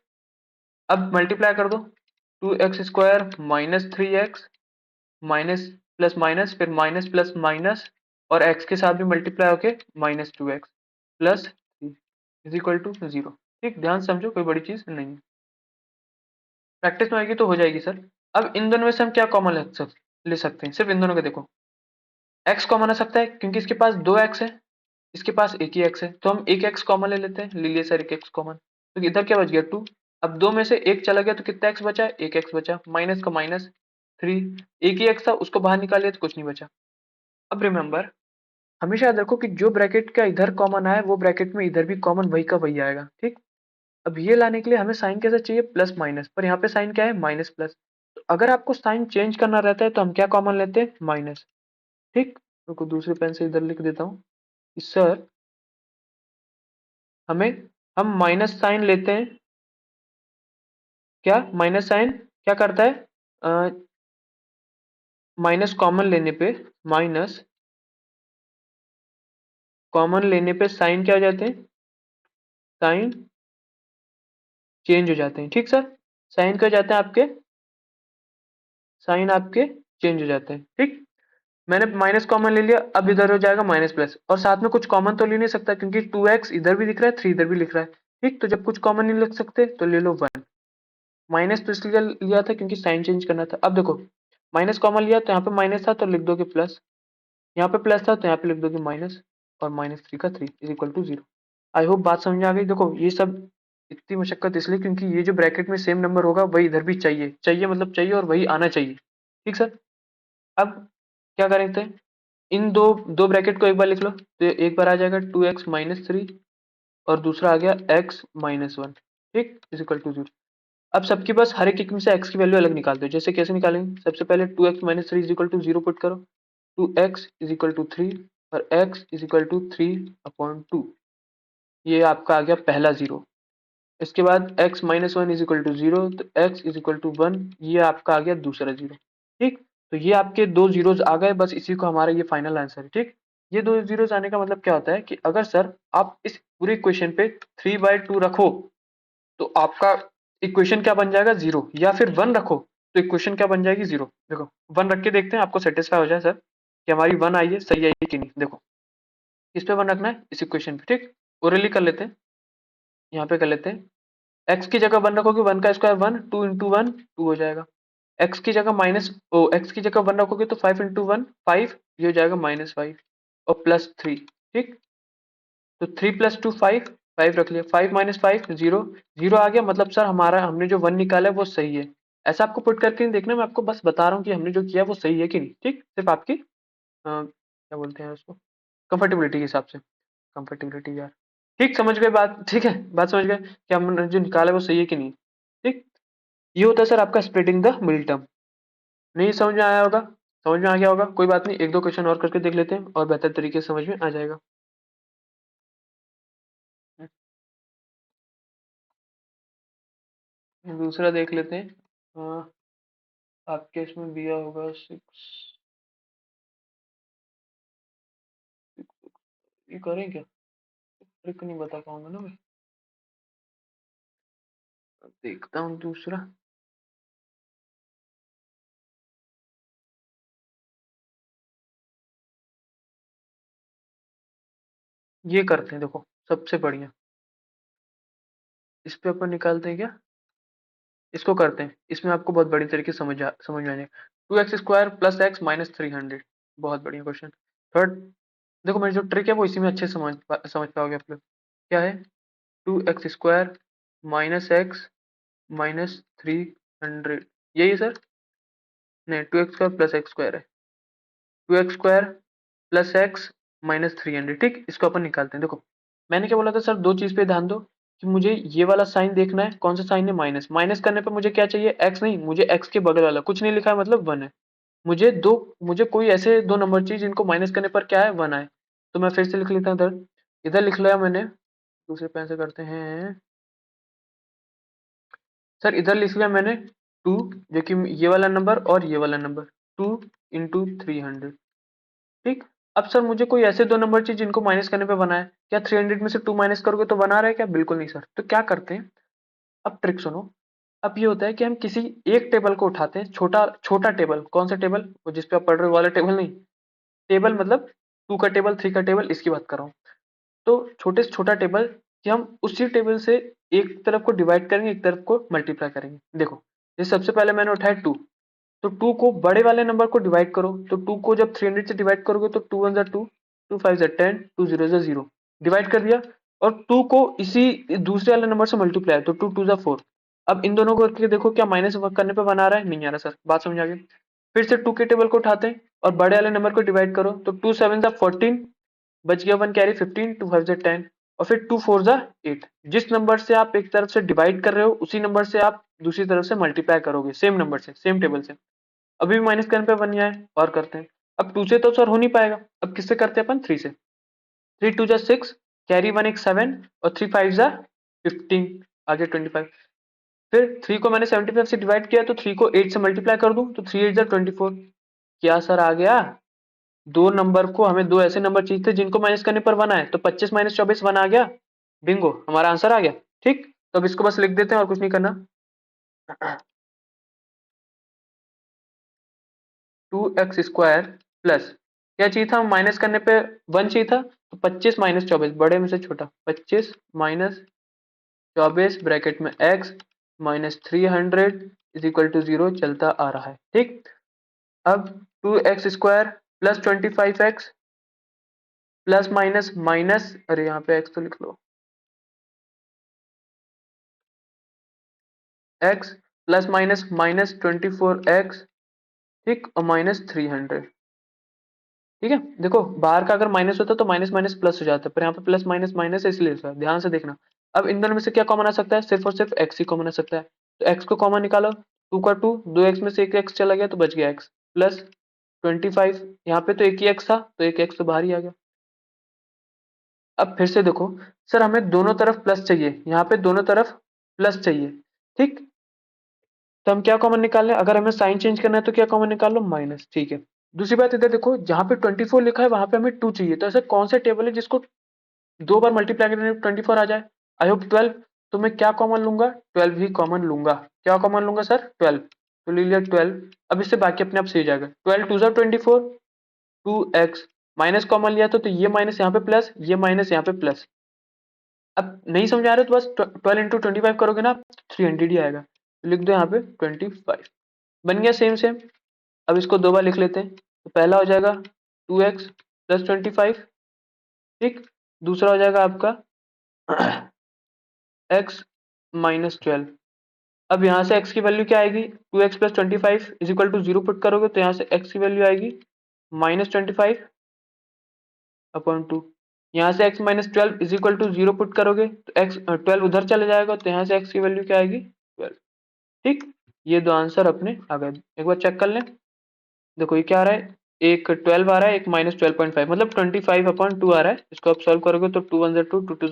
अब मल्टीप्लाई कर दो, 2x² minus 3x minus plus minus, फिर माइनस प्लस माइनस, और x के साथ भी मल्टीप्लाई होके -2x plus 3 is equal to 0। ठीक, ध्यान से समझो, कोई बड़ी चीज नहीं है, प्रैक्टिस में आएगी तो हो जाएगी सर। अब इन दोनों में से हम क्या कॉमन ले सकते हैं, सिर्फ इन दोनों को देखो, x कॉमन आ सकता है क्योंकि इसके पास 2x है, इसके पास एक ही x है, तो हम एक x कॉमन ले लेते हैं, ले लिए सर एक x कॉमन, तो इधर क्या बच गया 2। अब दो में से एक चला गया तो कितना x बचा, एक x बचा, माइनस का माइनस 3, एक ही x था उसको बाहर निकालिए तो कुछ नहीं बचा। अब रिमेंबर, हमेशा याद रखो कि जो ब्रैकेट का इधर कॉमन आया वो ब्रैकेट में इधर भी कॉमन वही का वही आएगा। ठीक, अब ये लाने के लिए हमें साइन कैसा चाहिए, प्लस माइनस, पर यहाँ पे साइन क्या है, माइनस प्लस। तो अगर आपको साइन चेंज करना रहता है तो हम क्या कॉमन लेते हैं, माइनस। ठीक, तो दूसरे पेन से इधर लिख देता हूँ कि सर हमें, हम माइनस साइन लेते हैं, क्या माइनस साइन क्या करता है, माइनस कॉमन लेने पे, माइनस कॉमन लेने पे साइन क्या हो जाते हैं, साइन चेंज हो जाते हैं। ठीक सर, साइन क्या हो जाते हैं आपके, साइन आपके चेंज हो जाते हैं। ठीक, मैंने माइनस कॉमन ले लिया, अब इधर हो जाएगा माइनस प्लस, और साथ में कुछ कॉमन तो ले नहीं सकता क्योंकि 2x इधर भी दिख रहा है, 3 इधर भी लिख रहा है। ठीक, तो जब कुछ कॉमन नहीं लिख सकते तो ले लो 1। माइनस तो इसलिए लिया था क्योंकि साइन चेंज करना था। अब देखो, माइनस कॉमन लिया तो यहाँ पे माइनस था तो लिख दोगे प्लस, यहाँ पे प्लस था तो यहाँ पे लिख दोगे माइनस, और -3 का 3 is equal to 0। I hope बात समझ में आ गई। देखो ये सब इतनी मशक्कत इसलिए क्योंकि ये जो ब्रैकेट में सेम नंबर होगा वही इधर भी चाहिए, चाहिए मतलब चाहिए, और वही आना चाहिए। ठीक सर, अब क्या करेंगे, इन दो दो ब्रैकेट को एक बार लिख लो, तो एक बार आ जाएगा 2x-3, और दूसरा आ गया x-1। ठीक, इज इक्वल टू 0। अब सबके बस हर एक में से x की वैल्यू अलग निकाल दो। जैसे कैसे निकालेंगे, सबसे पहले 2x-3 is equal to 0 put करो, 2x इज इक्वल टू 3 और x इज इक्वल टू 3/2, ये आपका आ गया पहला 0। इसके बाद x-1 इज इक्वल टू 0, तो x इज इक्वल टू 1, ये आपका आ गया दूसरा 0। ठीक, तो ये आपके दो जीरोस आ गए, बस इसी को हमारा ये फाइनल आंसर है। ठीक, ये दो जीरोस आने का मतलब क्या होता है कि अगर सर आप इस पूरे इक्वेशन पे 3/2 रखो तो आपका इक्वेशन क्या बन जाएगा, 0, या फिर 1 रखो तो इक्वेशन क्या बन जाएगी, 0। देखो 1 रख के देखते हैं आपको सेटिस्फाई हो जाए सर कि हमारी 1 आई है, सही आई है कि नहीं। देखो किस पे 1 रखना है, इस इक्वेशन पे। ठीक, ओरली कर लेते हैं, यहाँ पे कर लेते हैं। x की जगह 1 रखोगे, 1 का स्क्वायर 1, 2 इंटू 1 2 हो जाएगा। x की जगह x की जगह 1 रखोगे तो 5 इंटू 1 5, ये हो जाएगा -5 और +3। ठीक, तो 3 + 2 5, 5 रख लिया, 5 - 5 0, 0 आ गया, मतलब सर हमारा हमने जो 1 निकाला है वो सही है। ऐसा आपको पुट करके नहीं देखना, मैं आपको बस बता रहा हूँ कि हमने जो किया वो सही है कि नहीं। ठीक, सिर्फ आपकी क्या बोलते हैं उसको, कंफर्टेबिलिटी के हिसाब से, कंफर्टेबिलिटी यार। ठीक, समझ गए बात, ठीक है, बात समझ गए कि हमने जो निकाला है वो सही है कि नहीं। ठीक, ये होता है सर आपका स्प्लिटिंग द मिडिल टर्म। नहीं समझ में आया होगा, समझ में आ गया होगा, कोई बात नहीं, एक दो क्वेश्चन और करके देख लेते हैं और बेहतर तरीके से समझ में आ जाएगा। दूसरा देख लेते हैं। आपके इसमें दिया होगा 6, ये करें क्या, ट्रिक नहीं बता पाऊंगा ना मैं, देखता हूँ दूसरा। ये करते हैं, देखो सबसे बढ़िया, इस पे अपन निकालते हैं क्या, इसको करते हैं, इसमें आपको बहुत बड़ी तरीके से समझ में आ जाएगा। 2x² + x - 300, बहुत बढ़िया क्वेश्चन। थर्ड, देखो मेरी जो ट्रिक है वो इसी में अच्छे से समझ पाओगे आप लोग। क्या है, 2x² - x - 300, यही है सर, नहीं 2x² + x² है, 2x² + x - 300। ठीक, इसको अपन निकालते हैं। देखो मैंने क्या बोला था सर, दो चीज पे ध्यान दो कि मुझे ये वाला साइन देखना है, कौन सा साइन है, माइनस। माइनस करने पे मुझे क्या चाहिए, x नहीं, मुझे x के बगल वाला, कुछ नहीं लिखा है मतलब 1 है। मुझे कोई ऐसे दो नंबर चाहिए जिनको माइनस करने पर क्या है, 1 आए। तो मैं फिर से लिख लेता हूँ, इधर इधर लिख लिया मैंने, दूसरे पेन से करते हैं सर, इधर लिख लिया मैंने 2, जो कि ये वाला नंबर और ये वाला नंबर, 2 इंटू 300। ठीक, अब सर मुझे कोई ऐसे दो नंबर चाहिए जिनको माइनस करने पे 1 आए। क्या 300 में से 2 माइनस करोगे तो 1 आ रहा है क्या, बिल्कुल नहीं सर। तो क्या करते हैं, अब ट्रिक सुनो। अब ये होता है कि हम किसी एक टेबल को उठाते हैं, छोटा छोटा टेबल। कौन सा टेबल? वो जिस पे आप पढ़ रहे हो वाला टेबल नहीं। टेबल मतलब 2 का टेबल, 3 का टेबल, इसकी बात कर रहा हूँ। तो छोटे से छोटा टेबल कि हम उसी टेबल से एक तरफ को डिवाइड करेंगे, एक तरफ को मल्टीप्लाई करेंगे। देखो, ये सबसे पहले मैंने उठाया 2, तो 2 को बड़े वाले नंबर को डिवाइड करो। तो 2 को जब 300 से डिवाइड करोगे तो 2 1 2, 2 5 10, 2 0 0, डिवाइड कर दिया। और 2 को इसी दूसरे वाले नंबर से मल्टीप्लाई, तो 2 2 4। अब इन दोनों को करके देखो, क्या माइनस करने पे बना रहा है? नहीं आ रहा सर। बात समझ आ गई? फिर से 2 के टेबल को उठाते हैं और बड़े वाले नंबर को डिवाइड करो। तो 2 7 14, बच गया 1 कैरी 15, 2 5 10, और फिर 2 4 8। जिस नंबर से आप एक तरफ से डिवाइड कर रहे हो उसी नंबर से आप दूसरी तरफ से मल्टीप्लाई करोगे, सेम नंबर से, सेम टेबल से। अभी भी माइनस करने पे बन गया है, और करते हैं। अब 2 से तो सर हो नहीं पाएगा, अब किससे करते हैं अपन? 3 से। 3 2 6, कैरी 1 एक 7, और 3 5 15, आगे 25। फिर 3 को मैंने 75 से डिवाइड किया, तो 3 को 8 से मल्टीप्लाई कर दूं, तो 3 8 24। क्या सर आ गया? दो नंबर को, हमें दो ऐसे नंबर चाहिए थे जिनको माइनस करने पर 1 आए, तो 25 माइनस 24 1 आ गया। बिंगो, हमारा आंसर आ गया। ठीक, तो अब इसको बस लिख देते हैं और कुछ नहीं करना। 2x² प्लस, क्या चाहिए था? माइनस करने पे 1 चाहिए था, तो 25 माइनस 24, बड़े में से छोटा, 25 माइनस 24 ब्रैकेट में x minus 300 is equal to 0 चलता आ रहा है। ठीक, अब 2x² plus 25x plus minus minus, अरे यहाँ पे x तो लिख लो, x plus minus minus 24x, ठीक, और माइनस 300। ठीक है, देखो बाहर का अगर माइनस होता तो माइनस माइनस प्लस हो जाता, पर यहाँ पे प्लस माइनस माइनस है, इसलिए सर ध्यान से देखना। अब इन दोनों में से क्या कॉमन आ सकता है? सिर्फ और सिर्फ x ही कॉमन आ सकता है। तो x को कॉमन निकालो, 2 का 2, 2x में से एक x चला गया तो बच गया x, प्लस 25, यहाँ पे तो एक ही x था तो एक x तो बाहर ही आ गया। अब फिर से देखो, सर हमें दोनों तरफ प्लस चाहिए, यहाँ पे दोनों तरफ प्लस चाहिए। ठीक, तो हम क्या कॉमन निकाल लें? अगर हमें साइन चेंज करना है तो क्या कॉमन निकाल लो? माइनस। ठीक है, दूसरी बात इधर देखो, जहां पे 24 लिखा है वहां पे हमें 2 चाहिए, तो ऐसा कौन सा टेबल है जिसको दो बार मल्टीप्लाई करने में 24 आ जाए? I hope 12। तो मैं क्या कॉमन लूंगा? 12 ही कॉमन लूंगा। क्या कॉमन लूंगा सर? 12। तो ले लिया 12। अब इससे बाकी अपने आप सही हो जाएगा। 12 2 24, 2x माइनस कॉमन लिया तो ये माइनस यहाँ पे प्लस, ये माइनस यहाँ पे प्लस। अब नहीं समझ आ रहे तो बस 12 इंटू 25 करोगे ना, 300 ही आएगा। तो लिख दो यहाँ पे 25। बन गया सेम सेम। अब इसको दो बार लिख लेते हैं, तो पहला हो जाएगा 2x प्लस 25। ठीक, दूसरा हो जाएगा आपका x माइनस 12। अब यहाँ से x की वैल्यू क्या आएगी? 2x plus 25 is equal to 0 put करोगे तो यहाँ से x की वैल्यू आएगी माइनस 25 अपॉन 2। यहाँ से x minus 12 is equal to 0 put करोगे तो x 12 उधर चले जाएगा, तो यहाँ से x की वैल्यू क्या आएगी? 12। ठीक, ये दो आंसर अपने आ गए। एक बार चेक कर लें। देखो ये क्या आ रहा है, एक 12 आ रहा है, एक माइनस 12.5, मतलब 25 अपॉन 2 आ रहा है। इसको आप सॉल्व करोगे तो 2 1 2, 2 2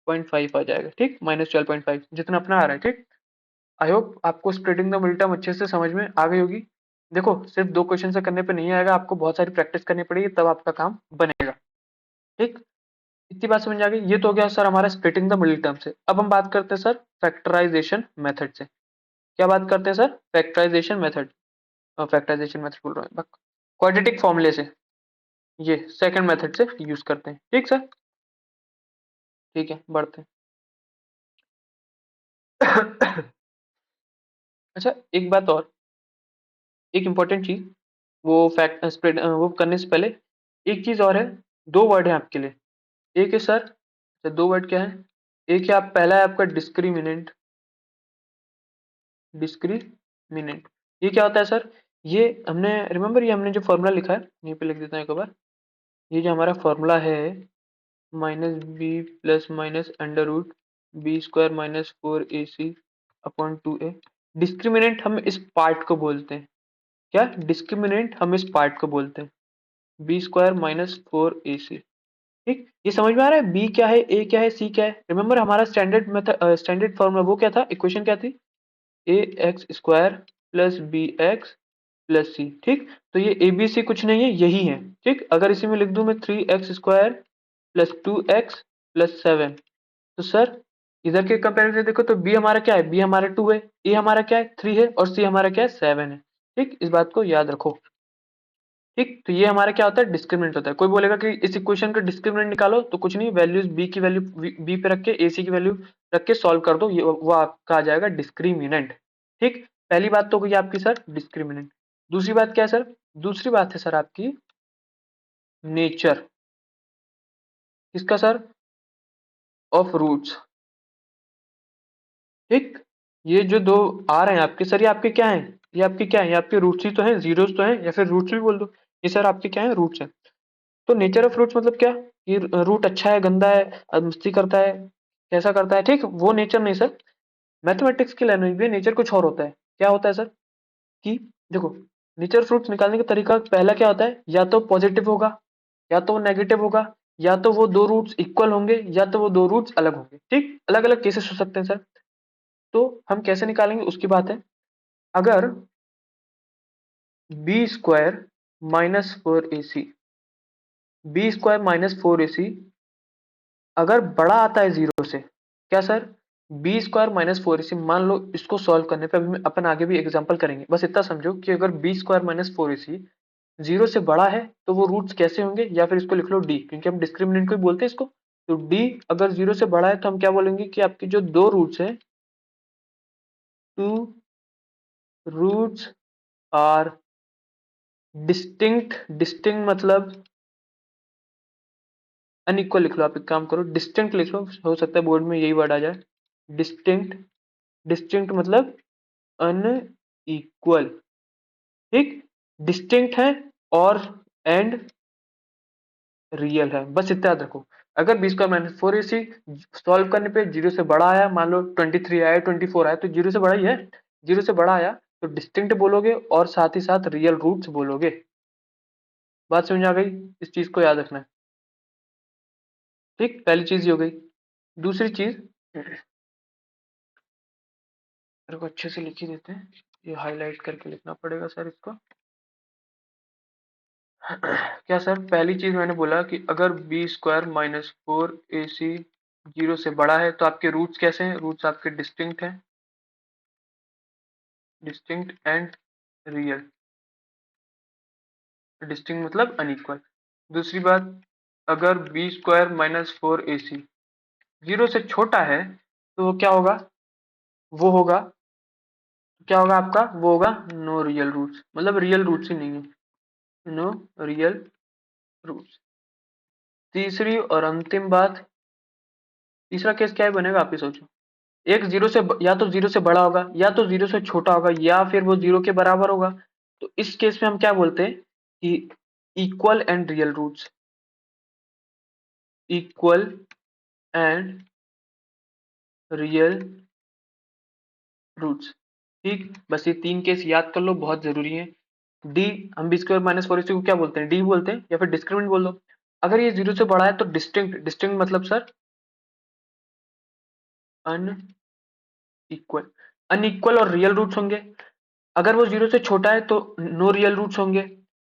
4.5 आ जाएगा। ठीक, माइनस 12.5 जितना अपना आ रहा है। ठीक, आई होप आपको स्प्लिटिंग द मिड टर्म अच्छे से समझ में आ गई होगी। देखो सिर्फ दो क्वेश्चन से करने पे नहीं आएगा, आपको बहुत सारी प्रैक्टिस करनी पड़ेगी, तब आपका काम बनेगा। ठीक, इतनी बात समझ आ गई। ये तो हो गया सर हमारा स्प्लिटिंग द मिडिल टर्म से। अब हम बात करते हैं सर फैक्टराइजेशन मेथड से। क्या बात करते हैं sir? Factorization method. Factorization method बोल रहा हूँ, क्वाड्रेटिक फॉर्मूले से, ये सेकंड मेथड से यूज करते हैं। ठीक सर, ठीक है, बढ़ते हैं। अच्छा, एक बात और, एक इम्पोर्टेंट चीज, वो फैक्ट स्प्रेड वो करने से पहले एक चीज और है। दो वर्ड है आपके लिए। एक है सर, अच्छा दो वर्ड क्या है? एक है आप, पहला है आपका डिस्क्रिमिनेंट। डिस्क्रिमिनेंट, ये क्या होता है सर? ये हमने रिमेम्बर, ये हमने जो फॉर्मूला लिखा है, यहीं पे लिख देता हूँ एक बार। ये जो हमारा फॉर्मूला है, minus b plus minus under root b square minus 4ac upon 2a। Discriminant हम इस पार्ट को बोलते हैं। क्या? डिस्क्रिमिनेंट हम इस पार्ट को बोलते हैं, बी स्क्वायर माइनस 4ac। ठीक, ये समझ में आ रहा है? बी क्या है, ए क्या है, सी क्या है? रिमेम्बर हमारा स्टैंडर्ड मेथड, स्टैंडर्ड फॉर्मूला वो क्या था, इक्वेशन क्या थी? A x square plus b x plus c. ठीक, तो ये ए बी सी कुछ नहीं है, यही है। ठीक, अगर इसी में लिख दूं मैं 3x square plus 2x plus 7, तो सर इधर के कंपेरिजन से देखो तो बी हमारा क्या है, बी हमारा 2 है, ए हमारा क्या है 3 है और सी हमारा क्या है 7 है। ठीक, इस बात को याद रखो। ठीक, तो ये हमारा क्या होता है, डिस्क्रिमिनेंट होता है। कोई बोलेगा कि इस इक्वेशन का डिस्क्रिमिनेंट निकालो, तो कुछ नहीं, वैल्यूज बी की वैल्यू बी पे रख के ए सी की वैल्यू रख के सॉल्व कर दो, ये वो आपका आ जाएगा डिस्क्रिमिनेंट। ठीक, पहली बात तो हुई आपकी सर डिस्क्रिमिनेंट। दूसरी बात क्या है सर, दूसरी बात है सर आपकी नेचर, किसका सर, ऑफ रूट्स। ठीक, ये जो दो आ रहे हैं आपके सर, ये आपके क्या हैं, ये आपके क्या है, ये आपके रूट्स ही तो हैं, जीरोस तो हैं, या फिर रूट्स भी बोल दो। ये सर आपके क्या है, रूट्स हैं। तो नेचर ऑफ रूट्स मतलब क्या, ये रूट अच्छा है, गंदा है, मस्ती करता है, कैसा करता है, ठीक, वो नेचर नहीं सर। मैथमेटिक्स की लैंग्वेज में नेचर कुछ और होता है। क्या होता है सर, कि देखो, नेचर फ्रूट्स निकालने का तरीका पहला क्या होता है, या तो पॉजिटिव होगा, या तो वो नेगेटिव होगा, या तो वो दो रूट्स इक्वल होंगे, या तो वो दो रूट्स अलग होंगे। ठीक, अलग अलग केसेस हो सकते हैं सर। तो हम कैसे निकालेंगे उसकी बात है। अगर b square minus four a c, b square minus four a c अगर बड़ा आता है जीरो से, क्या sir, b square minus four a c, मान लो इसको सॉल्व करने पे अभी अपन आगे भी एग्जांपल करेंगे, बस इतना समझो कि अगर b square minus four a C zero से बड़ा है तो वो रूट्स कैसे होंगे, या फिर इसको लिख लो डी, क्योंकि हम डिस्क्रिमिनेंट को ही बोलते हैं इसको। तो डी अगर जीरो से बड़ा है तो हम क्या बोलेंगे कि आपकी जो दो रूट्स है, two roots are distinct, distinct मतलब अनइक्वल लिख लो, आप एक काम करो डिस्टिंक्ट लिख लो, हो सकता है बोर्ड में यही वर्ड आ जाए, डिस्टिंक्ट। डिस्टिंक्ट मतलब अनइक्वल। ठीक, डिस्टिंक्ट है और एंड रियल है, बस इतना याद रखो। अगर b square minus four a C solve करने पे जीरो से बड़ा आया, मान लो 23 आया, 24 आया, तो जीरो से बड़ा ही है। जीरो से बड़ा आया तो डिस्टिंक्ट बोलोगे और साथ ही साथ रियल रूट्स बोलोगे। बात समझ आ गई, इस चीज को याद रखना है। ठीक, पहली चीज ये हो गई। दूसरी चीज, मेरे को अच्छे से लिख ही देते हैं, ये हाईलाइट करके लिखना पड़ेगा सर इसको। क्या सर, पहली चीज मैंने बोला कि अगर b square minus four a C zero से बड़ा है तो आपके रूट्स कैसे हैं, रूट्स आपके डिस्टिंक्ट हैं, डिस्टिंक्ट एंड रियल। डिस्टिंक्ट मतलब अनइक्वल। दूसरी बात, अगर b square minus four a C zero से छोटा है तो वो क्या होगा, वो होगा, क्या होगा आपका, वो होगा नो रियल रूट्स, मतलब रियल रूट्स ही नहीं है, नो रियल रूट्स। तीसरी और अंतिम बात, तीसरा केस क्या है बनेगा, आप ही सोचो। एक जीरो से या तो जीरो से बड़ा होगा, या तो जीरो से छोटा होगा, या फिर वो जीरो के बराबर होगा। तो इस केस में हम क्या बोलते हैं कि equal and real roots, equal and real roots. ठीक, बस ये तीन केस याद कर लो, बहुत जरूरी है। डी, हम बी स्क्वायर माइनस फोर को क्या बोलते हैं, डी बोलते हैं, या फिर डिस्क्रिमिनेंट बोल दो। अगर ये जीरो से बड़ा है तो डिस्टिंक्ट, डिस्टिंक्ट मतलब सर अनइक्वल, अनइक्वल और रियल रूट्स होंगे। अगर वो जीरो से छोटा है तो नो रियल रूट्स होंगे।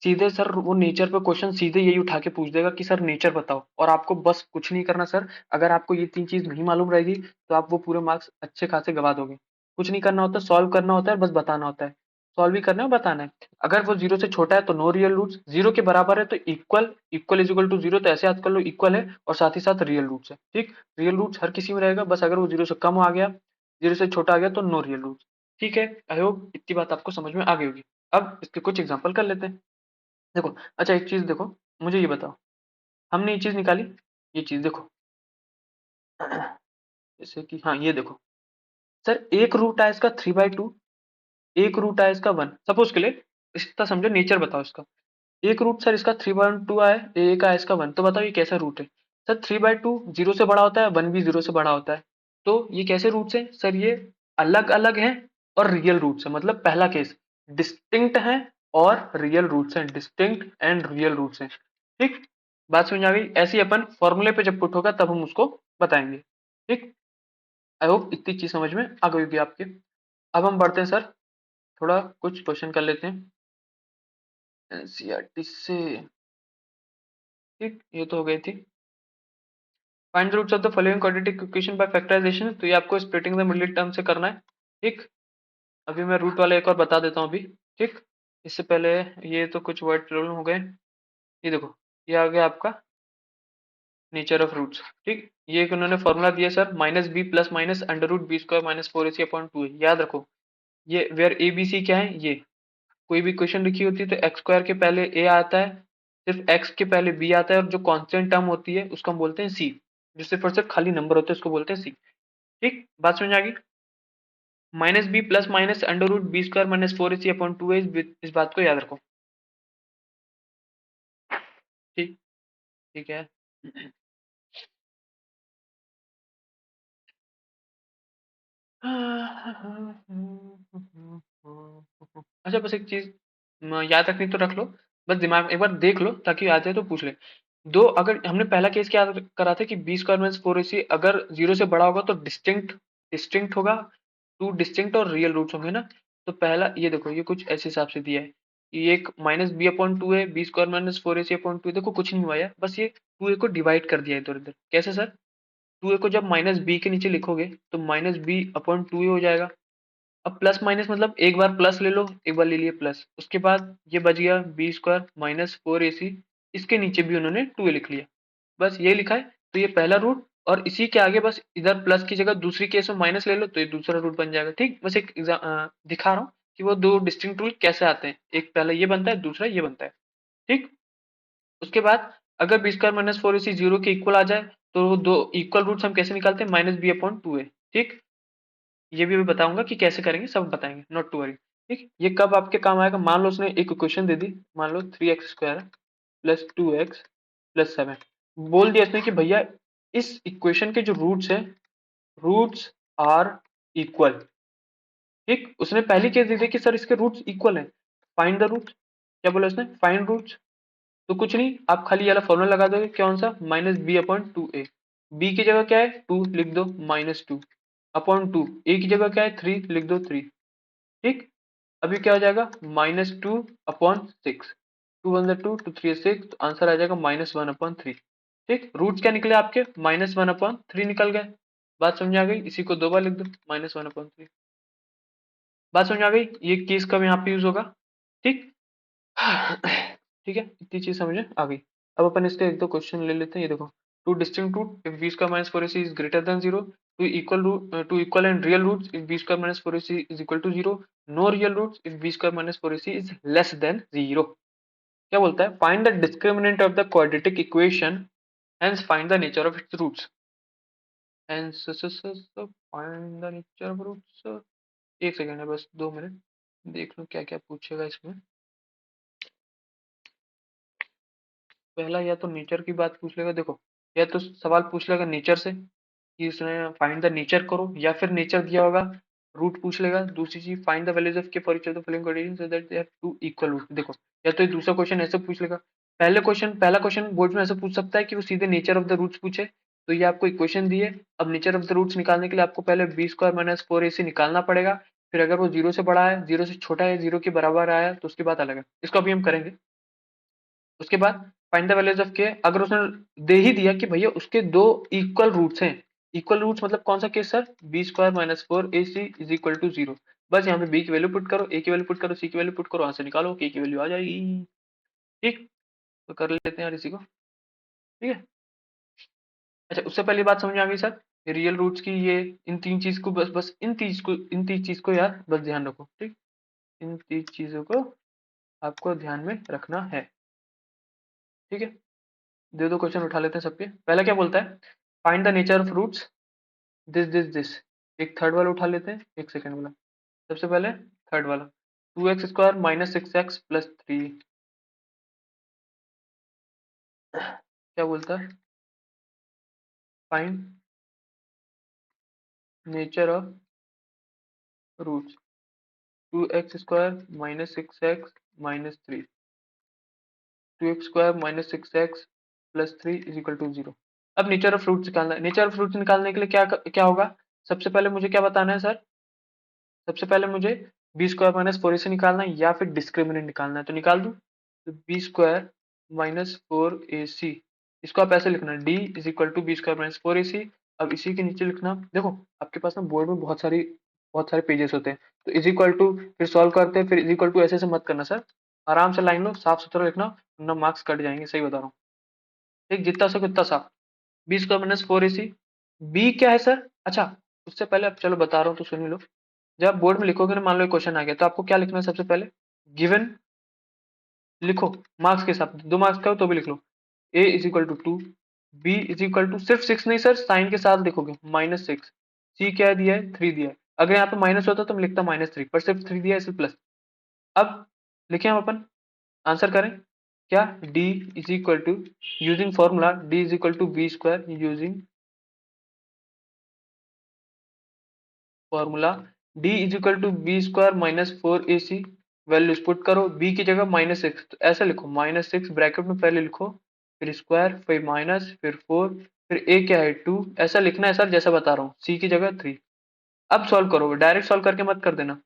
सीधे सर वो नेचर पे क्वेश्चन सीधे यही उठा के पूछ देगा कि सर नेचर बताओ, और आपको बस कुछ नहीं करना सर। अगर आपको ये तीन चीज नहीं मालूम रहेगी तो आप वो पूरे मार्क्स अच्छे खासे गवा दोगे। कुछ नहीं करना होता, सॉल्व करना होता है, बस बताना होता है। सॉल्व भी करना है और बताना है। अगर वो जीरो से छोटा है तो नो रियल रूट्स, जीरो के बराबर है तो equal, equal is equal to zero, तो ऐसे याद कर लो इक्वल है और साथ ही साथ रियल रूट्स है। ठीक, रियल रूट्स हर किसी में रहेगा, बस अगर वो जीरो से कम आ गया, जीरो से छोटा आ गया तो नो रियल रूट्स। ठीक है, आई होप इतनी बात आपको समझ में आ गई होगी। अब इसके कुछ एग्जांपल कर लेते हैं। देखो, अच्छा एक चीज देखो, मुझे ये बताओ, हमने ये चीज निकाली, ये चीज देखो, जैसे कि हाँ ये देखो, सर एक रूट है इसका 3/2, एक रूट है इसका 1, सपोज के लिए, इसका समझो नेचर बताओ इसका। एक रूट सर इसका 3/2 आया, एक आया इसका 1, तो बताओ ये कैसा रूट है। सर 3/2 जीरो से बड़ा होता है, 1 भी जीरो से बड़ा होता है। तो ये कैसे रूट्स हैं सर, ये अलग अलग हैं और रियल रूट्स है, मतलब पहला केस डिस्टिंक्ट है और रियल रूट्स हैं, डिस्टिंक्ट एंड रियल रूट्स हैं। ठीक, बात समझ आ गई। ऐसे ही अपन फॉर्मूले पे जब पुट होगा तब हम उसको बताएंगे। ठीक, आई होप इतनी चीज समझ में आ गई होगी आपके। अब हम बढ़ते हैं सर, थोड़ा कुछ क्वेश्चन कर लेते हैं एनसीईआरटी से। ठीक, ये तो हो गई थी। Find the roots of the following quadratic equation by factorization, तो ये आपको स्प्लिटिंग द मिडिल टर्म से करना है। ठीक, अभी मैं रूट वाला एक और बता देता हूँ अभी। ठीक, इससे पहले ये तो कुछ वर्ड प्रॉब्लम हो गए। ये देखो, ये आ गया आपका नेचर ऑफ रूट्स। ठीक, ये एक उन्होंने फॉर्मूला दिया sir, minus b plus minus under root b square minus four a c upon two है। याद रखो, ये वेयर ए बी सी क्या है, ये कोई भी क्वेश्चन लिखी होती है तो एक्स स्क्वायर के पहले ए आता है, सिर्फ एक्स के पहले बी आता है, और जो कांस्टेंट टर्म होती है उसको हम बोलते हैं सी, जो सिर्फ और सिर्फ खाली नंबर होते हैं उसको बोलते हैं सी। ठीक, बात समझ आ गई। Minus b plus minus under root b square minus four a c upon two है, इस बात को याद रखो। ठीक, ठीक है। अच्छा, बस एक चीज याद रखनी तो रख लो, बस दिमाग में एक बार देख लो, ताकि आ जाए तो पूछ ले। दो, अगर हमने पहला केस क्या करा था कि b square minus four ac अगर जीरो से बड़ा होगा तो डिस्टिंक्ट डिस्टिंक्ट होगा, टू डिस्टिंक्ट और रियल रूट्स होंगे ना। तो पहला ये देखो, ये कुछ ऐसे हिसाब से दिया है, ये एक माइनस बी अपॉन टू है, b square minus four ac upon two, देखो कुछ नहीं हुआ है, बस ये टू ए को डिवाइड कर दिया है इधर उधर। कैसे सर? टू ए को जब माइनस बी के नीचे लिखोगे तो माइनस बी अपॉन टू ए हो जाएगा। अब प्लस माइनस मतलब एक बार प्लस ले लो, एक बार ले लिए प्लस, उसके बाद ये बच गया B square minus four a सी, इसके नीचे भी उन्होंने टू ए लिख लिया, बस ये लिखा है। तो ये पहला रूट, और इसी के आगे बस इधर प्लस की जगह दूसरी केस में माइनस ले लो तो ये दूसरा रूट बन जाएगा। ठीक, बस एक दिखा रहा हूँ कि वो दो डिस्टिंक्ट रूट कैसे आते हैं, एक पहला ये बनता है, दूसरा ये बनता है। ठीक, उसके बाद अगर b square minus four a C zero के इक्वल आ जाए तो वो दो इक्वल रूट्स हम कैसे निकालते हैं, minus b upon two a. ठीक, ये भी मैं बताऊंगा कि कैसे करेंगे, सब बताएंगे, नॉट टू वरी। ठीक, ये कब आपके काम आएगा, मान लो उसने एक इक्वेशन दे दी, मान लो three x square plus two x plus seven, बोल दिया इसने कि भैया इस इक्वेशन के जो रूट्स है, रूट्स आर इक्वल। ठीक, उसने पहली केस दी थी कि सर इसके रूट्स इक्वल है, फाइंड द रूट्स। क्या बोला उसने, फाइंड रूट्स। तो कुछ नहीं, आप खाली ये वाला फॉर्मूला लगा दोगे, कौन सा, माइनस बी अपॉन टू ए। बी की जगह क्या है, टू लिख दो, माइनस टू अपॉन टू, ए की जगह क्या है, थ्री लिख दो, थ्री। ठीक, अभी क्या हो जाएगा, minus two upon six, two one two, two three six, तो आंसर आ जाएगा माइनस वन अपॉन थ्री। ठीक, रूट्स क्या निकले आपके, माइनस वन अपॉन थ्री निकल गए। बात समझ आ गई, इसी को दो बार लिख दो, माइनस वन अपॉन थ्री। बात समझ आ गई, ये केस कब यहाँ पे यूज होगा। ठीक, ठीक है, इतनी चीज समझे आ गई। अब अपन इसके एक दो क्वेश्चन ले लेते हैं। ये देखो, two distinct root if b square minus four is greater than zero, two equal and real roots if b square minus four is equal to zero, no real roots if b square minus four is less than zero. क्या बोलता है, find the discriminant of the quadratic equation, hence find the nature of its roots. Hence find the nature of roots. एक second है, बस 2 minute, देख लो क्या क्या पूछेगा इसमें। पहला या तो नेचर की बात पूछ लेगा, देखो, या तो सवाल पूछ लेगा नेचर से कि इसने फाइंड द नेचर करो, या फिर नेचर दिया होगा रूट पूछ लेगा। दूसरी चीज, find the values of k for each of the following condition so that they have two equal root. देखो, या तो ये दूसरा क्वेश्चन ऐसे पूछ लेगा, पहला क्वेश्चन बोर्ड में ऐसे पूछ सकता है कि वो सीधे नेचर ऑफ द रूट्स पूछे। तो ये आपको इक्वेशन दी है, अब नेचर ऑफ द रूट्स निकालने के लिए आपको पहले B square minus four a सी निकालना पड़ेगा, फिर अगर वो जीरो से बड़ा है, जीरो से छोटा है, जीरो के बराबर आया तो उसकी बात अलग है, इसको अभी हम करेंगे। उसके बाद फाइंड द वैल्यूज ऑफ के, अगर उसने दे ही दिया कि भैया उसके दो इक्वल रूट्स हैं, इक्वल रूट्स मतलब कौन सा case sir, b square minus four a c is equal to zero. बस यहाँ पे बी की वैल्यू पुट करो, ए की वैल्यू पुट करो, सी की वैल्यू पुट करो, आंसर निकालो, के की वैल्यू आ जाएगी। ठीक, तो कर लेते हैं यार इसी को। ठीक है, अच्छा, उससे पहले बात समझ में आ गई सर, रियल रूट्स की ये, इन तीन चीज को बस बस इन तीन चीज को यार बस ध्यान रखो। ठीक, इन तीन चीजों को आपको ध्यान में रखना है। ठीक है, दो दो क्वेश्चन उठा लेते हैं सबके। पहला क्या बोलता है, find the nature of roots this. एक थर्ड वाला उठा लेते हैं, एक सेकंड वाला। सबसे पहले थर्ड वाला, two x square minus six x plus three. क्या बोलता है, find nature of roots, two x square minus six x minus three, two x square minus six x plus three is equal to zero. अब nature of roots निकालना है। Nature of roots निकालने के लिए क्या क्या होगा, सबसे पहले मुझे क्या बताना है सर, सबसे पहले मुझे बी स्क्वायर माइनस फोर से निकालना है या फिर डिस्क्रिमिनेंट निकालना है, तो निकाल दूं। तो b square minus four a c इसको आप ऐसे लिखना, d is equal to b square minus four a c. अब इसी के नीचे लिखना, देखो आपके पास ना बोर्ड में बहुत सारे पेजेस होते हैं, तो इज इक्वल टू फिर सॉल्व करते हैं, फिर इज इक्वल टू ऐसे ऐसे मत करना सर, आराम से लाइन लो, साफ सुथरा लिखना, वरना मार्क्स कट जाएंगे, सही बता रहा हूँ। ठीक, जितना सको उतना साफ। B square minus four a c, B क्या है सर? अच्छा, उससे पहले अब चलो बता रहा हूँ तो सुन लो। जब आप बोर्ड में लिखोगे ना, मान लो क्वेश्चन आ गया, तो आपको क्या लिखना है सबसे पहले? गिवन लिखो, मार्क्स के हिसाब से, 2 मार्क्स का हो तो भी लिख लो। A is equal to 2, b is equal to, सिर्फ 6 नहीं सर, साइन के साथ लिखोगे, -6। सी क्या दिया है? 3 दिया है। अगर यहाँ पे माइनस होता तो मैं लिखता -3, पर सिर्फ 3 दिया है, इसलिए प्लस। अब लिखे हम अपन, आंसर करें क्या? D is equal to, using formula d is equal to b square, using formula d is equal to b square minus four a c. Values put करो, बी की जगह -6, तो ऐसे लिखो, -6 ब्रैकेट में पहले लिखो, फिर स्क्वायर, फिर माइनस, फिर 4, फिर ए क्या है? 2। ऐसा लिखना है सर जैसा बता रहा हूँ, सी की जगह 3। अब सॉल्व करो, डायरेक्ट सॉल्व करके मत कर देना।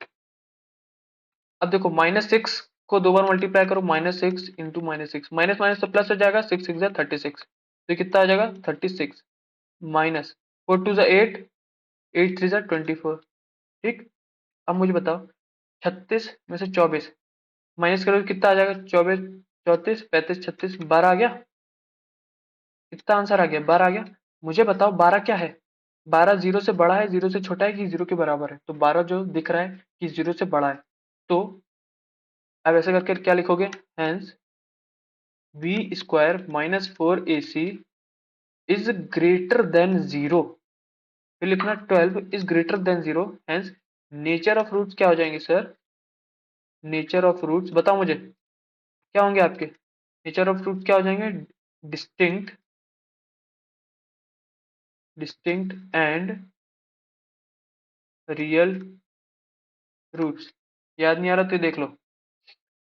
अब देखो, -6 को 2 बार मल्टीप्लाई करो, -6 इंटू -6, माइनस माइनस तो प्लस हो जाएगा, 6 6 36, तो कितना आ जाएगा? 36 माइनस 4 2 8, 8 3 24। ठीक, अब मुझे बताओ, 36 में से 24 माइनस करो तो कितना आ जाएगा? 24 34 35 36, 12 आ गया। कितना आंसर आ गया? 12 आ गया। मुझे बताओ 12 क्या है? 12 जीरो से बड़ा है, जीरो से छोटा है, कि जीरो के बराबर है? तो 12 जो दिख रहा है कि जीरो से बड़ा है, तो अब ऐसे करके क्या लिखोगे? Hence b square minus four a c is greater than zero. फिर लिखना 12 is greater than zero, hence nature of roots क्या हो जाएंगे सर? नेचर ऑफ रूट्स बताओ मुझे क्या होंगे आपके? नेचर ऑफ रूट क्या हो जाएंगे? Distinct, distinct and real roots. याद नहीं आ रहा तो ये देख लो,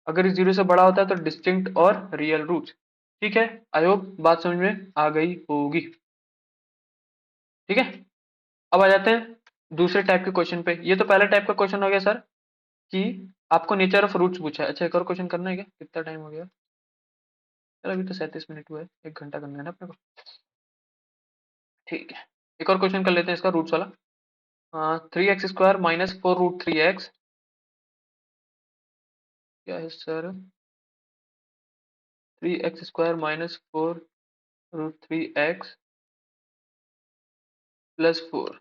अगर ये जीरो से बड़ा होता है तो डिस्टिंक्ट और रियल रूट्स। ठीक है, आई होप बात समझ में आ गई होगी। ठीक है, अब आ जाते हैं दूसरे टाइप के क्वेश्चन पे। ये तो पहला टाइप का क्वेश्चन हो गया सर, कि आपको नेचर ऑफ रूट्स पूछा है। अच्छा, एक और क्वेश्चन करना है क्या? कितना टाइम हो गया? चलो अभी तो 37 मिनट हुआ है, 1 घंटा करना है ना अपने को। ठीक है, एक और क्वेश्चन कर लेते हैं इसका रूट्स वाला। 3x² माइनस 4√3x, क्या है sir? 3x² minus 4√3x plus four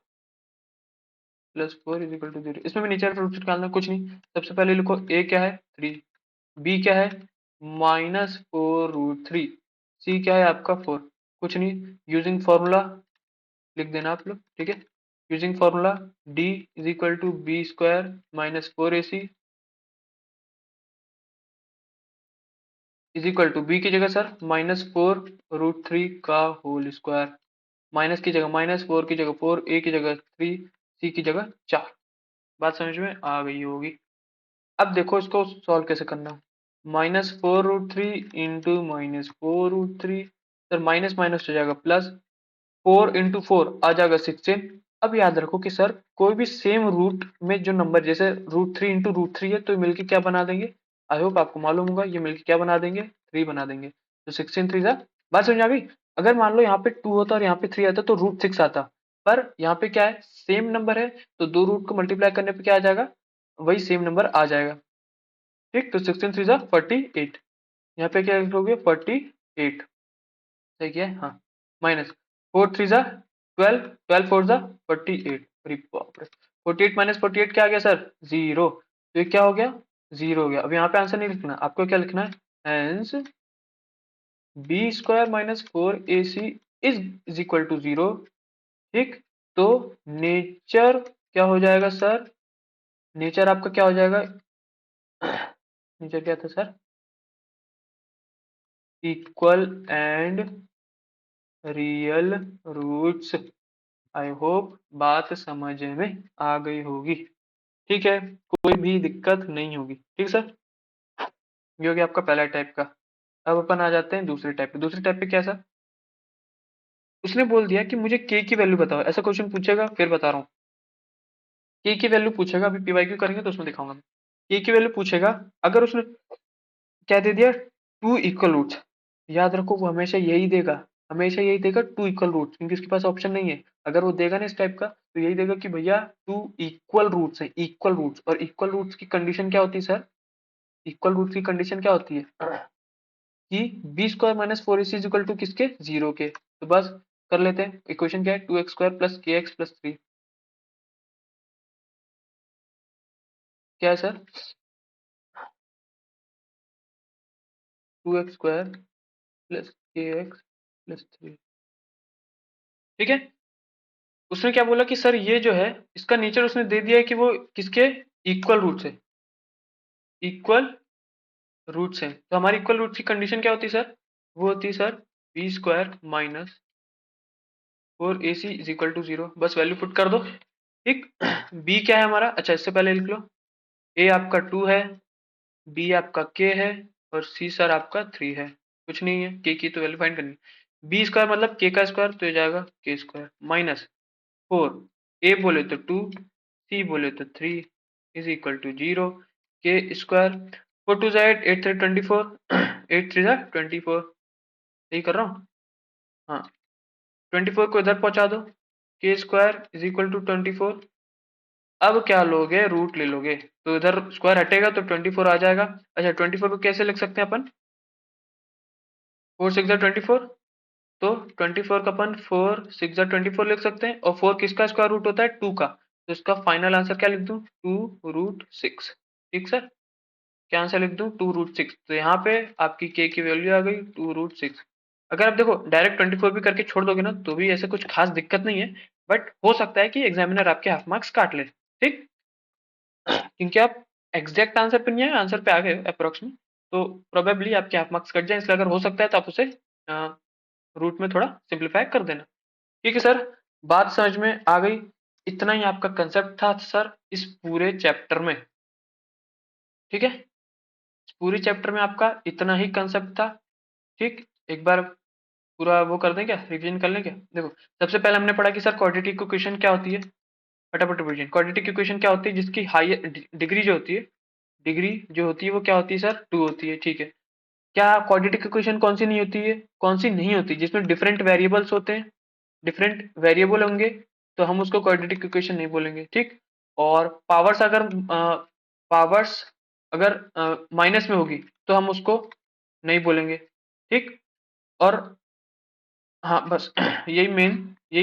is equal to 0। इसमें भी नेचर ऑफ रूट्स निकालना, कुछ नहीं, सबसे पहले लिखो a क्या है? 3, b क्या है? -4√3, c क्या है आपका? 4। कुछ नहीं, यूजिंग फॉर्मूला लिख देना आप लोग। ठीक है, using formula d is equal to b square minus four a c is equal to, b की जगह सर -4√3 का होल स्क्वायर, माइनस की जगह -4, की जगह 4, ए की जगह 3, सी की जगह 4। बात समझ में आ गई होगी। अब देखो इसको सॉल्व कैसे करना। -4√3 इंटू -4√3, सर माइनस माइनस हो जाएगा प्लस, 4 इंटू 4 आ जाएगा 16। अब याद रखो कि सर कोई भी सेम रूट में जो नंबर, जैसे √3 इंटू √3 है, तो मिलके क्या बना देंगे? आई होप आपको मालूम होगा, ये मिलके क्या बना देंगे? 3 बना देंगे। तो 16 3 जा, बात समझ आ गई? अगर मान लो यहाँ पे 2 होता और यहाँ पे 3 आता तो √6 आता, पर यहाँ पे क्या है? सेम नंबर है, तो दो रूट को मल्टीप्लाई करने पे क्या आ जाएगा? वही सेम नंबर आ जाएगा। ठीक, तो 16 3 जा 48, यहाँ पे क्या लिखोगे? 48, सही किया है? हाँ, माइनस 4 3 जा 12, 12 4 जा 48, अरे बाप रे, 48 माइनस 48 क्या आ गया सर? 0। तो ये क्या हो गया? 0 हो गया। अब यहाँ पे आंसर नहीं लिखना, आपको क्या लिखना है? Hence b square minus four a c is equal to 0। ठीक, तो नेचर क्या हो जाएगा सर? नेचर आपका क्या हो जाएगा? नेचर क्या था sir? Equal and real roots. I hope बात समझ में आ गई होगी। ठीक है, कोई भी दिक्कत नहीं होगी। ठीक सर, ये हो गया आपका पहला टाइप का। अब अपन आ जाते हैं दूसरे टाइप पे। दूसरे टाइप पे क्या सर? उसने बोल दिया कि मुझे के की वैल्यू बताओ। ऐसा क्वेश्चन पूछेगा, फिर बता रहा हूँ। के की वैल्यू पूछेगा, अभी पीवाईक्यू करेंगे तो उसमें दिखाऊंगा मैं। के की वैल्यू पूछेगा, अगर उसने क्या दे दिया? 2 इक्वल रूट्स, याद रखो वो हमेशा यही देगा। हमेशा यही देगा टू इक्वल रूट्स, क्योंकि उसके पास ऑप्शन नहीं है। अगर वो देगा ना इस टाइप का, तो यही देगा कि भैया टू इक्वल रूट्स है, इक्वल रूट्स। और इक्वल रूट्स की कंडीशन क्या होती है सर? इक्वल रूट्स की कंडीशन क्या होती है कि b square minus four is equal to किसके? जीरो के। तो बस कर लेते हैं। इक्वेशन क्या है? Two x square plus k x plus three. क्या है sir? Two x square plus k x plus three. ठीक है। उसने क्या बोला कि सर ये जो है, इसका नेचर उसने दे दिया है कि वो किसके? इक्वल रूट्स है, इक्वल रूट्स है। तो हमारी इक्वल रूट्स की कंडीशन क्या होती है सर? वो होती है sir b square minus four a c is equal to zero. बस वैल्यू पुट कर दो। ठीक। बी क्या है हमारा? अच्छा, इससे पहले लिख लो। ए आपका टू है, बी आपका के है, और सी सर आपका थ्री है। कुछ नहीं है, के की तो वैल्यू फाइंड करनी। बी स्क्वायर मतलब के का स्क्वायर, तो ये जाएगा के स्क्वायर माइनस फोर। ए बोले तो टू, सी बोले तो three, is equal to zero. के square, four two eight, eight three 24, eight three 24। यही कर रहा हूँ। हाँ, 24 को इधर पहुंचा दो। के स्क्वायर इज इक्वल टू 24। अब क्या लोगे? रूट ले लोगे, तो इधर स्क्वायर हटेगा तो 24 आ जाएगा। अच्छा, 24 को कैसे लिख सकते हैं अपन? Four six 24। तो 24 का अपन फोर सिक्स 24 लिख सकते हैं। और फोर किसका स्क्वायर रूट होता है? टू का। तो इसका फाइनल आंसर क्या लिख दूं? Two root six. ठीक सर। क्या आंसर लिख दूं? Two root six. तो यहाँ पे आपकी के की वैल्यू आ गई टू रूट सिक्स। अगर आप देखो डायरेक्ट 24 भी करके छोड़ दोगे ना, तो भी ऐसे कुछ खास दिक्कत नहीं है। बट हो सकता है कि एग्जामिनर आपके हाफ मार्क्स काट ले। ठीक। क्योंकि आप एग्जैक्ट आंसर पे नहीं आए, आंसर पे आ गए अप्रोक्स में, तो प्रोबेबली आपके हाफ मार्क्स कट जाए। इसलिए अगर हो सकता है तो आप उसे रूट में थोड़ा सिंप्लीफाई कर देना। ठीक है सर, बात समझ में आ गई। इतना ही आपका कंसेप्ट था सर इस पूरे चैप्टर में। ठीक है, इस पूरे चैप्टर में आपका इतना ही कंसेप्ट था। ठीक, एक बार पूरा वो कर दें क्या? रिवीजन कर लें क्या? देखो, सबसे पहले हमने पढ़ा कि सर क्वाड्रेटिक इक्वेशन क्या होती है। फटाफट रिवीजन। क्वाड्रेटिक इक्वेशन क्या होती है? जिसकी हाई डिग्री जो होती है, डिग्री जो होती है वो क्या होती है सर? टू होती है। ठीक है। क्या क्वाड्रेटिक इक्वेशन कौन सी नहीं होती है? कौन सी नहीं होती? जिसमें डिफरेंट वेरिएबल्स होते हैं, डिफरेंट वेरिएबल होंगे, तो हम उसको क्वाड्रेटिक इक्वेशन नहीं बोलेंगे। ठीक। और पावर्स अगर माइनस में होगी, तो हम उसको नहीं बोलेंगे। ठीक। और हाँ, बस यही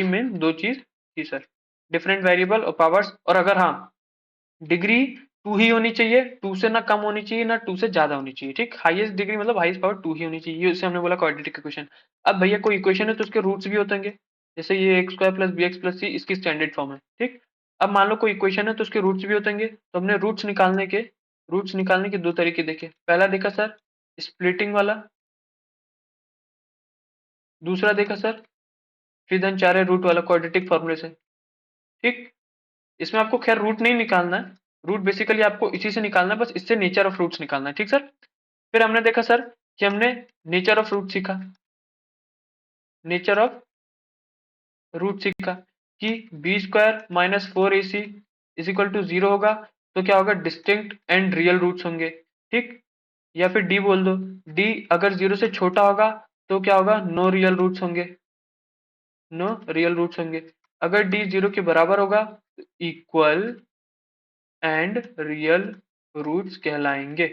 मेन दो चीज थी सर। डिफरेंट वेरिएबल और पावर्स। और अगर हाँ, डिग्री टू ही होनी चाहिए, टू से ना कम होनी चाहिए ना टू से ज्यादा होनी चाहिए। ठीक, हाईएस्ट डिग्री मतलब हाईएस्ट पावर टू ही होनी चाहिए। ये उससे हमने बोला क्वाड्रेटिक इक्वेशन। अब भैया कोई इक्वेशन है तो उसके रूट्स भी होते हैं। जैसे ये x square plus b x plus c, इसकी स्टैंडर्ड फॉर्म है। ठीक। अब मान लो कोई इक्वेशन है तो उसके रूट्स भी होते हैं। तो हमने रूट्स निकालने के दो तरीके देखे। पहला देखा सर स्प्लिटिंग वाला, दूसरा देखा सर फिर चार रूट वाला क्वाड्रेटिक फॉर्मूले से। ठीक। इसमें आपको खैर रूट नहीं निकालना है, रूट बेसिकली आपको इसी से निकालना है, बस इससे नेचर ऑफ रूट्स निकालना है। ठीक सर। फिर हमने देखा सर कि हमने नेचर ऑफ रूट सीखा, नेचर ऑफ रूट सीखा कि b square minus four a c is equal to zero होगा, तो क्या होगा? डिस्टिंक्ट एंड रियल रूट्स होंगे। ठीक। या फिर डी बोल दो, डी अगर जीरो से छोटा होगा तो क्या होगा? नो रियल रूट्स होंगे, नो रियल रूट्स होंगे। अगर डी जीरो के बराबर होगा, इक्वल एंड रियल रूट्स कहलाएंगे।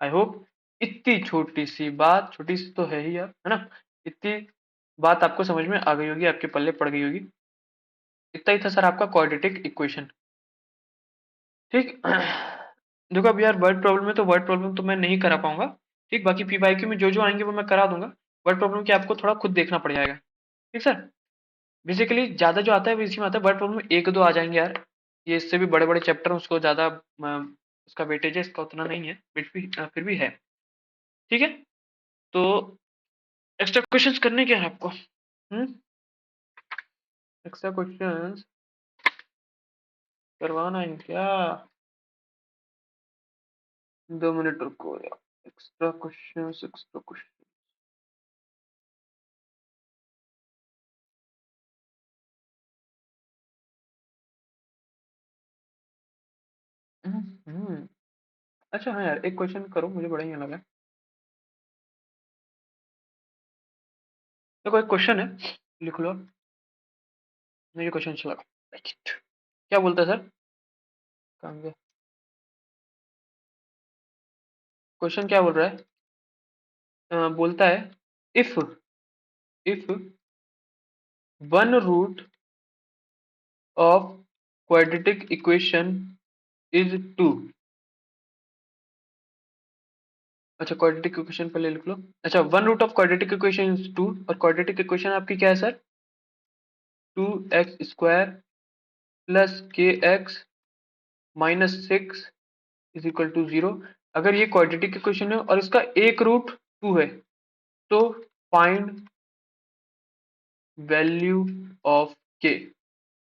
आई होप इतनी छोटी सी बात, छोटी सी तो है ही यार, है ना, इतनी बात आपको समझ में आ गई होगी, आपके पल्ले पड़ गई होगी। इतना ही था सर आपका क्वाड्रेटिक इक्वेशन। ठीक। देखो अब यार वर्ड प्रॉब्लम है, तो वर्ड प्रॉब्लम तो मैं नहीं करा पाऊंगा। ठीक, बाकी पीवाईक्यू में जो जो आएंगे वो मैं करा दूंगा। वर्ड प्रॉब्लम की आपको थोड़ा खुद देखना पड़ जाएगा। ठीक सर। बेसिकली ज्यादा जो आता है वो इसी में आता है। वर्ड प्रॉब्लम एक दो आ जाएंगे यार, ये इससे भी बड़े बड़े चैप्टर, उसको ज्यादा उसका वेटेज है, इसका उतना नहीं है, बट भी फिर भी है। ठीक है। तो एक्स्ट्रा क्वेश्चंस करने क्या है आपको? एक्स्ट्रा क्वेश्चंस करवाना है क्या? 2 मिनट रुको यार। Extra questions, extra question. हम्म। अच्छा हाँ यार, एक क्वेश्चन करो, मुझे बड़ा ही लगा। देखो एक क्वेश्चन है, लिख लो। मुझे क्वेश्चन अच्छा लगा। क्या बोलता है सर? कहाँ गया? क्वेश्चन क्या बोल रहा है? बोलता है if one root of quadratic equation is two. अच्छा, क्वाड्रेटिक इक्वेशन पहले लिख लो। अच्छा, one root of quadratic equation is two, और क्वाड्रेटिक इक्वेशन आपकी क्या है sir? 2x² plus kx minus 6 is equal to 0। अगर ये क्वाड्रेटिक इक्वेशन है और इसका एक रूट 2 है, तो फाइंड वैल्यू ऑफ के।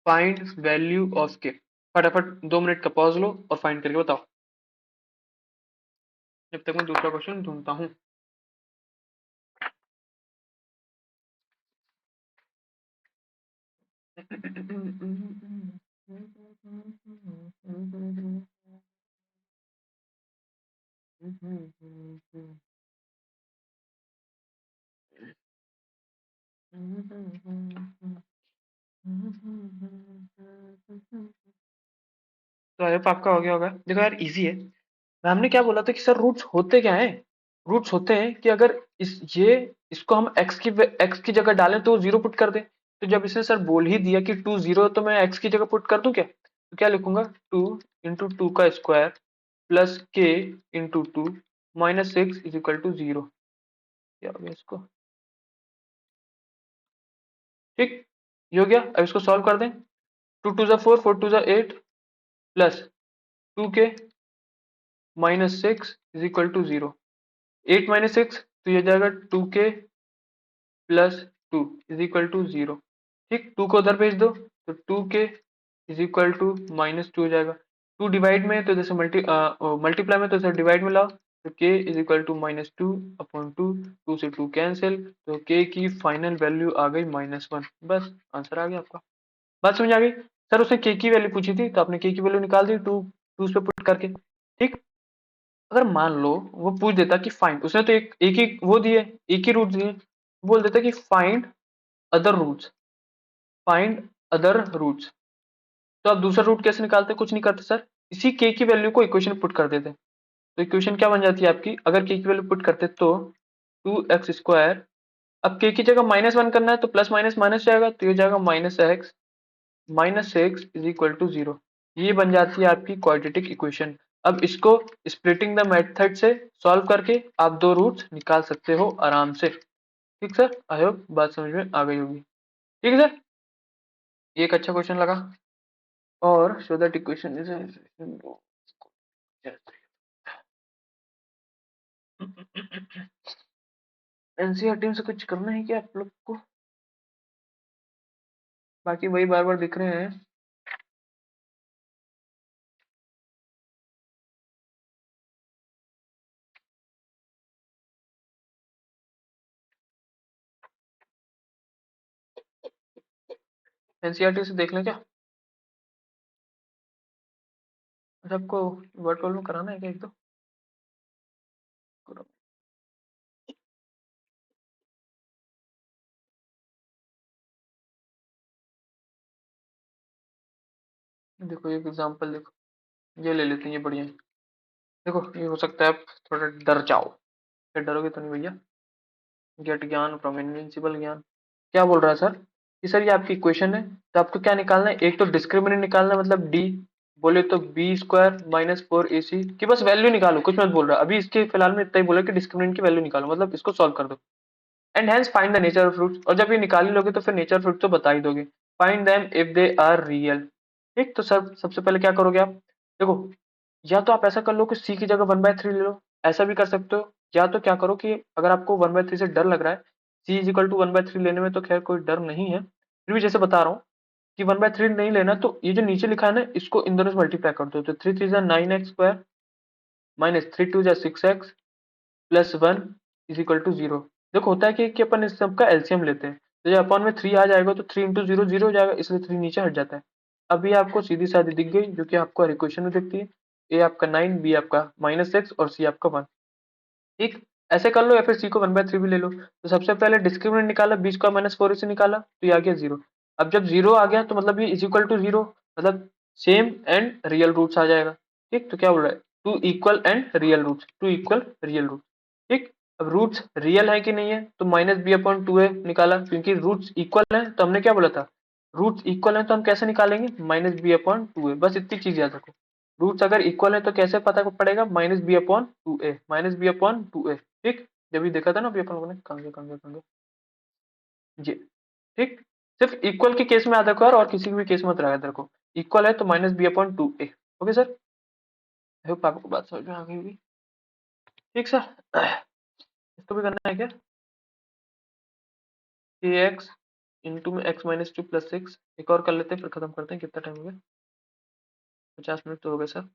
फाइंड वैल्यू ऑफ के। फटाफट 2 मिनट का पॉज लो और फाइंड करके बताओ, जब तक मैं दूसरा क्वेश्चन ढूंढता हूँ। तो आई होप आपका हो गया होगा। देखो यार, इजी है। मैम ने क्या बोला था कि सर रूट्स होते क्या हैं? रूट्स होते हैं कि अगर इसको हम एक्स की जगह डालें तो 0 पुट कर दें। तो जब इसने सर बोल ही दिया कि 2 0, तो मैं एक्स की जगह पुट कर दूं क्या? तो क्या लिखूंगा? 2 × 2 का square plus k into 2 minus 6 is equal to 0। क्या हो गया इसको? ठीक, ये हो गया। अब इसको सॉल्व कर दें। 2 × 2 = 4, 4 × 2 = 8 plus 2k minus 6 is equal to 0। 8 minus 6 तो ये जाएगा 2k plus 2 is equal to 0। ठीक, 2 को उधर भेज दो तो 2k is equal to minus 2 हो जाएगा। 2 डिवाइड में है तो जैसे मल्टीप्लाई में तो जैसे डिवाइड में लाओ, तो k इज इक्वल टू -2/2। 2 से 2 कैंसिल, तो k की फाइनल वैल्यू आ गई -1। बस आंसर आ गया आपका। बात समझ आ गई? सर उसने k की वैल्यू पूछी थी तो आपने k की वैल्यू निकाल दी, 2 पे पुट करके। ठीक, अगर मान लो वो पूछ देता कि फाइंड, उसने तो एक ही वो दिए, एक ही रूट दिए, बोल देता कि find other roots. Find other roots, तो आप दूसरा रूट कैसे निकालते? कुछ नहीं करते सर, इसी के की वैल्यू को इक्वेशन पुट कर देते। तो इक्वेशन क्या बन जाती है आपकी? अगर के की वैल्यू पुट करते तो 2x²। अब के की जगह -1 करना है तो प्लस माइनस माइनस जाएगा, तो ये जाएगा -x minus 6 is equal to 0। ये बन जाती है आपकी क्वाड्रेटिक इक्वेशन। अब इसको स्प्लिटिंग द मेथड से सॉल्व करके आप दो रूट्स निकाल सकते हो आराम से। ठीक सर, आई होप बात समझ में आ गई होगी। ठीक है सर, ये एक अच्छा क्वेश्चन लगा। और show that equation is NCERT में से कुछ करना है क्या आप लोग को? बाकी वही बार बार दिख रहे हैं। एनसीईआरटी से देख लें क्या? अच्छा, आपको वर्ड प्रॉब्लम कराना है क्या? एक दो करो। देखो एक एग्जांपल देखो, ये ले लेते हैं, ये बढ़िया है। देखो ये हो सकता है आप थोड़ा डर जाओ। क्या डरोगे तो नहीं भैया। गेट ज्ञान फ्रॉम इनविंसिबल ज्ञान। क्या बोल रहा है सर कि सर ये आपकी इक्वेशन है, तो आपको क्या निकालना है? एक तो डिस्क्रिमिनेंट निकालना है, मतलब डी। बोले तो b² माइनस 4ac की बस वैल्यू निकालो, कुछ मत बोल रहा। अभी इसके फिलहाल में इतना ही बोला कि डिस्क्रिमिनेंट की वैल्यू निकालो, मतलब इसको सॉल्व कर दो। And hence find the nature of fruits, और जब ये निकाल ही लोगे तो फिर नेचर फ्रूट तो बता ही दोगे। Find them if they are real. ठीक, तो सब सबसे पहले क्या करोगे आप? देखो, या तो आप ऐसा कर लो कि सी की जगह 1/3 ले लो, ऐसा भी कर सकते हो। या तो क्या करो कि अगर आपको 1/3 से डर लग रहा है, सी इज इक्वल टू 1/3 लेने में तो खैर कोई डर नहीं है, फिर भी जैसे बता रहा हूँ कि 1/3 नहीं लेना, तो ये जो नीचे लिखा है ना, इसको इन दोनों से मल्टीप्लाई कर दो। तो 3 × 3 = 9x² minus 3 × 2 = 6x plus 1 is equal to 0। देखो होता है कि अपन इस सबका एलसीएम लेते हैं, तो जब अपन में 3 आ जाएगा तो 3 × 0 0 हो जाएगा, इसलिए 3 नीचे हट जाता है। अभी आपको सीधी सादी दिख गई, जो कि आपको हर इक्वेशन में दिखती है। ए आपका 9, बी आपका -6 और सी आपका 1। ठीक, ऐसे कर लो या फिर c को 1/3 भी ले लो। तो सबसे पहले डिस्क्रिमिनेंट निकाला, b स्क्वायर माइनस 4 से निकाला तो ये आ गया 0। अब जब 0 आ गया तो मतलब ये इज इक्वल टू 0, मतलब सेम एंड रियल रूट्स आ जाएगा। ठीक, तो क्या बोल रहा है, two equal and real roots, two equal real roots. ठीक, अब रूट्स रियल है कि नहीं है तो minus b upon two a निकाला, क्योंकि रूट्स इक्वल है तो हमने क्या बोला था, रूट्स इक्वल है तो हम कैसे निकालेंगे, माइनस बी अपॉन टू ए। बस इतनी चीज याद रखो, रूट्स अगर इक्वल है तो कैसे पता पड़ेगा, minus b upon two A, minus b upon two a. ठीक, जब भी देखा था ना अभी अपन लोगों ने, कहाँ ये। ठीक, सिर्फ इक्वल के केस में याद रखो यार, और किसी भी केस में मत याद रखो। इक्वल है तो minus b upon two a. Okay sir, I hope आपको बात समझ में आ गई होगी। ठीक सर, इसको भी करना है क्या, ए एक्स इंटू में x minus two plus six. एक और कर लेते हैं फिर खत्म करते हैं, कितना टाइम हो गया, 50 मिनट तो हो गए सर।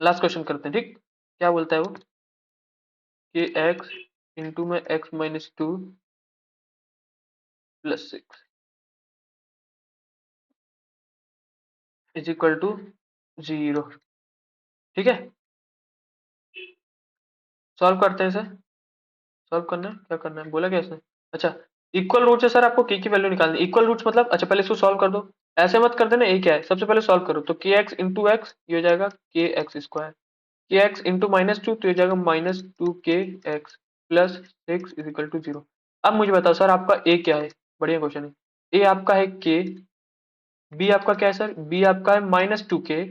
लास्ट क्वेश्चन करते हैं। ठीक, क्या बोलता है वो, कि एक्स इंटू में x minus two plus six is equal to 0। ठीक है, सॉल्व करते हैं सर। सॉल्व करना है, क्या करना है, बोला क्या इसने। अच्छा, इक्वल रूट से सर आपको के की वैल्यू निकालनी है। इक्वल रूट्स मतलब, अच्छा पहले इसको सॉल्व कर दो, ऐसे मत कर देना ए क्या है, सबसे पहले सॉल्व करो। तो के एक्स इंटू एक्स ये हो जाएगा k x square, k x into minus two तो ये हो जाएगा minus two k x plus six is equal to 0। अब मुझे बताओ सर आपका ए क्या है, बढ़िया क्वेश्चन है। ए आपका है के, बी आपका क्या है सर, बी आपका है माइनस टू के,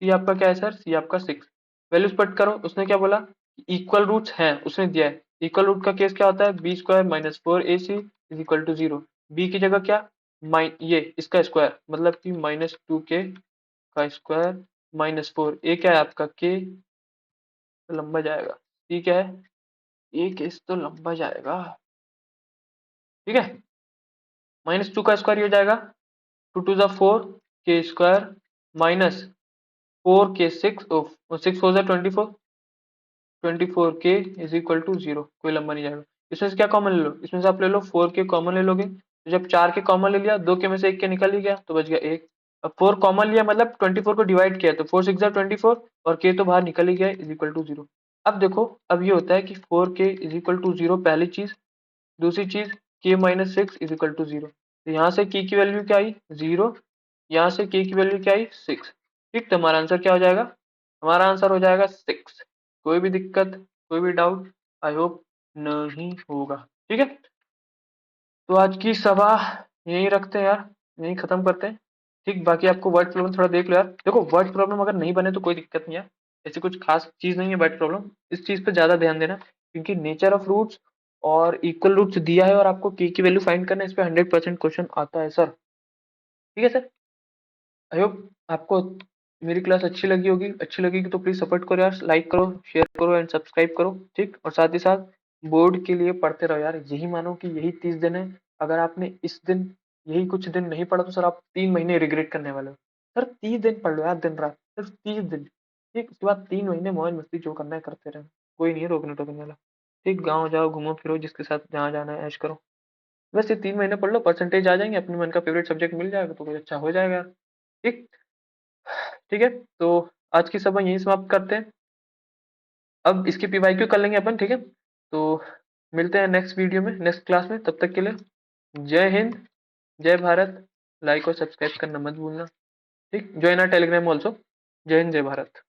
सी आपका क्या है सर, सी आपका सिक्स। वैल्यूज पुट करो, उसने क्या बोला, इक्वल रूट्स हैं, उसने दिया है। इक्वल रूट का केस क्या होता है, b square minus four a c is equal to 0। B की जगह क्या, ये इसका स्क्वायर, मतलब कि माइनस टू के का स्क्वायर माइनस फोर, ए क्या है आपका के, तो लंबा जाएगा, सी क्या है, ए केस तो लंबा जाएगा। ठीक है, माइनस टू का स्क्वायर हो जाएगा, टू टू ज़ा फोर के स्क्वायर माइनस फोर के सिक्स, सिक्स फोर ज़ा 24, 24k इज इक्वल टू 0, कोई लंबा नहीं जाएगा। इसमें से क्या कॉमन ले लो, इसमें से आप ले लो 4k कॉमन ले लोगे, तो जब 4k कॉमन ले लिया, दो के में से एक के निकल ही गया तो बच गया एक। अब 4 कॉमन लिया मतलब 24 को डिवाइड किया तो 4 सिक्स 24 और k तो बाहर निकल ही गया इज इक्वल टू 0। अब देखो, अब ये होता है कि 4k इज इक्वल टू 0 पहली चीज, दूसरी चीज k minus six is equal to 0। तो यहाँ से k की वैल्यू क्या आई 0, यहाँ से k की वैल्यू क्या आई 6। ठीक, तो हमारा आंसर क्या हो जाएगा, हमारा आंसर हो जाएगा 6। कोई भी दिक्कत, कोई भी डाउट, आई होप नहीं होगा। ठीक है, तो आज की सभा यही रखते हैं यार, यही खत्म करते हैं। ठीक, बाकी आपको वर्ड प्रॉब्लम थोड़ा देख लो यार, देखो वर्ड प्रॉब्लम अगर नहीं बने तो कोई दिक्कत नहीं है, ऐसी कुछ खास चीज नहीं है वर्ड प्रॉब्लम, इस चीज पे ज्यादा ध्यान देना, क्योंकि नेचर ऑफ रूट्स और इक्वल रूट्स दिया है और आपको के की वैल्यू फाइंड करना है, इस पे 100% क्वेश्चन आता है सर। ठीक है सर, आई होप आपको मेरी क्लास अच्छी लगी होगी, अच्छी लगेगी तो प्लीज सपोर्ट करो यार, लाइक करो, शेयर करो एंड सब्सक्राइब करो। ठीक, और साथ ही साथ बोर्ड के लिए पढ़ते रहो यार, यही मानो कि यही 30 दिन है, अगर आपने इस दिन यही कुछ दिन नहीं पढ़ा तो सर आप 3 महीने रिग्रेट करने वाले हो। सर 30 दिन पढ़ लो यार, दिन रात सिर्फ 30 दिन। ठीक, उसके बाद 3 महीने मौज मस्ती जो करना है करते रहना, कोई नहीं है रोकने टोकने वाला। ठीक, गाँव जाओ, घूमो फिरो, जिसके साथ जहाँ जाना है ऐश करो। बस ये 3 महीने पढ़ लो, परसेंटेज आ जाएंगे, अपने मन का फेवरेट सब्जेक्ट मिल जाएगा तो कुछ अच्छा हो जाएगा यार। ठीक, ठीक है, तो आज की सभा यहीं समाप्त करते हैं, अब इसकी पीवाईक्यू कर लेंगे अपन। ठीक है, तो मिलते हैं नेक्स्ट वीडियो में, नेक्स्ट क्लास में, तब तक के लिए जय हिंद, जय भारत। लाइक और सब्सक्राइब करना मत भूलना। ठीक, ज्वाइन आवर टेलीग्राम ऑल्सो। जय हिंद, जय भारत।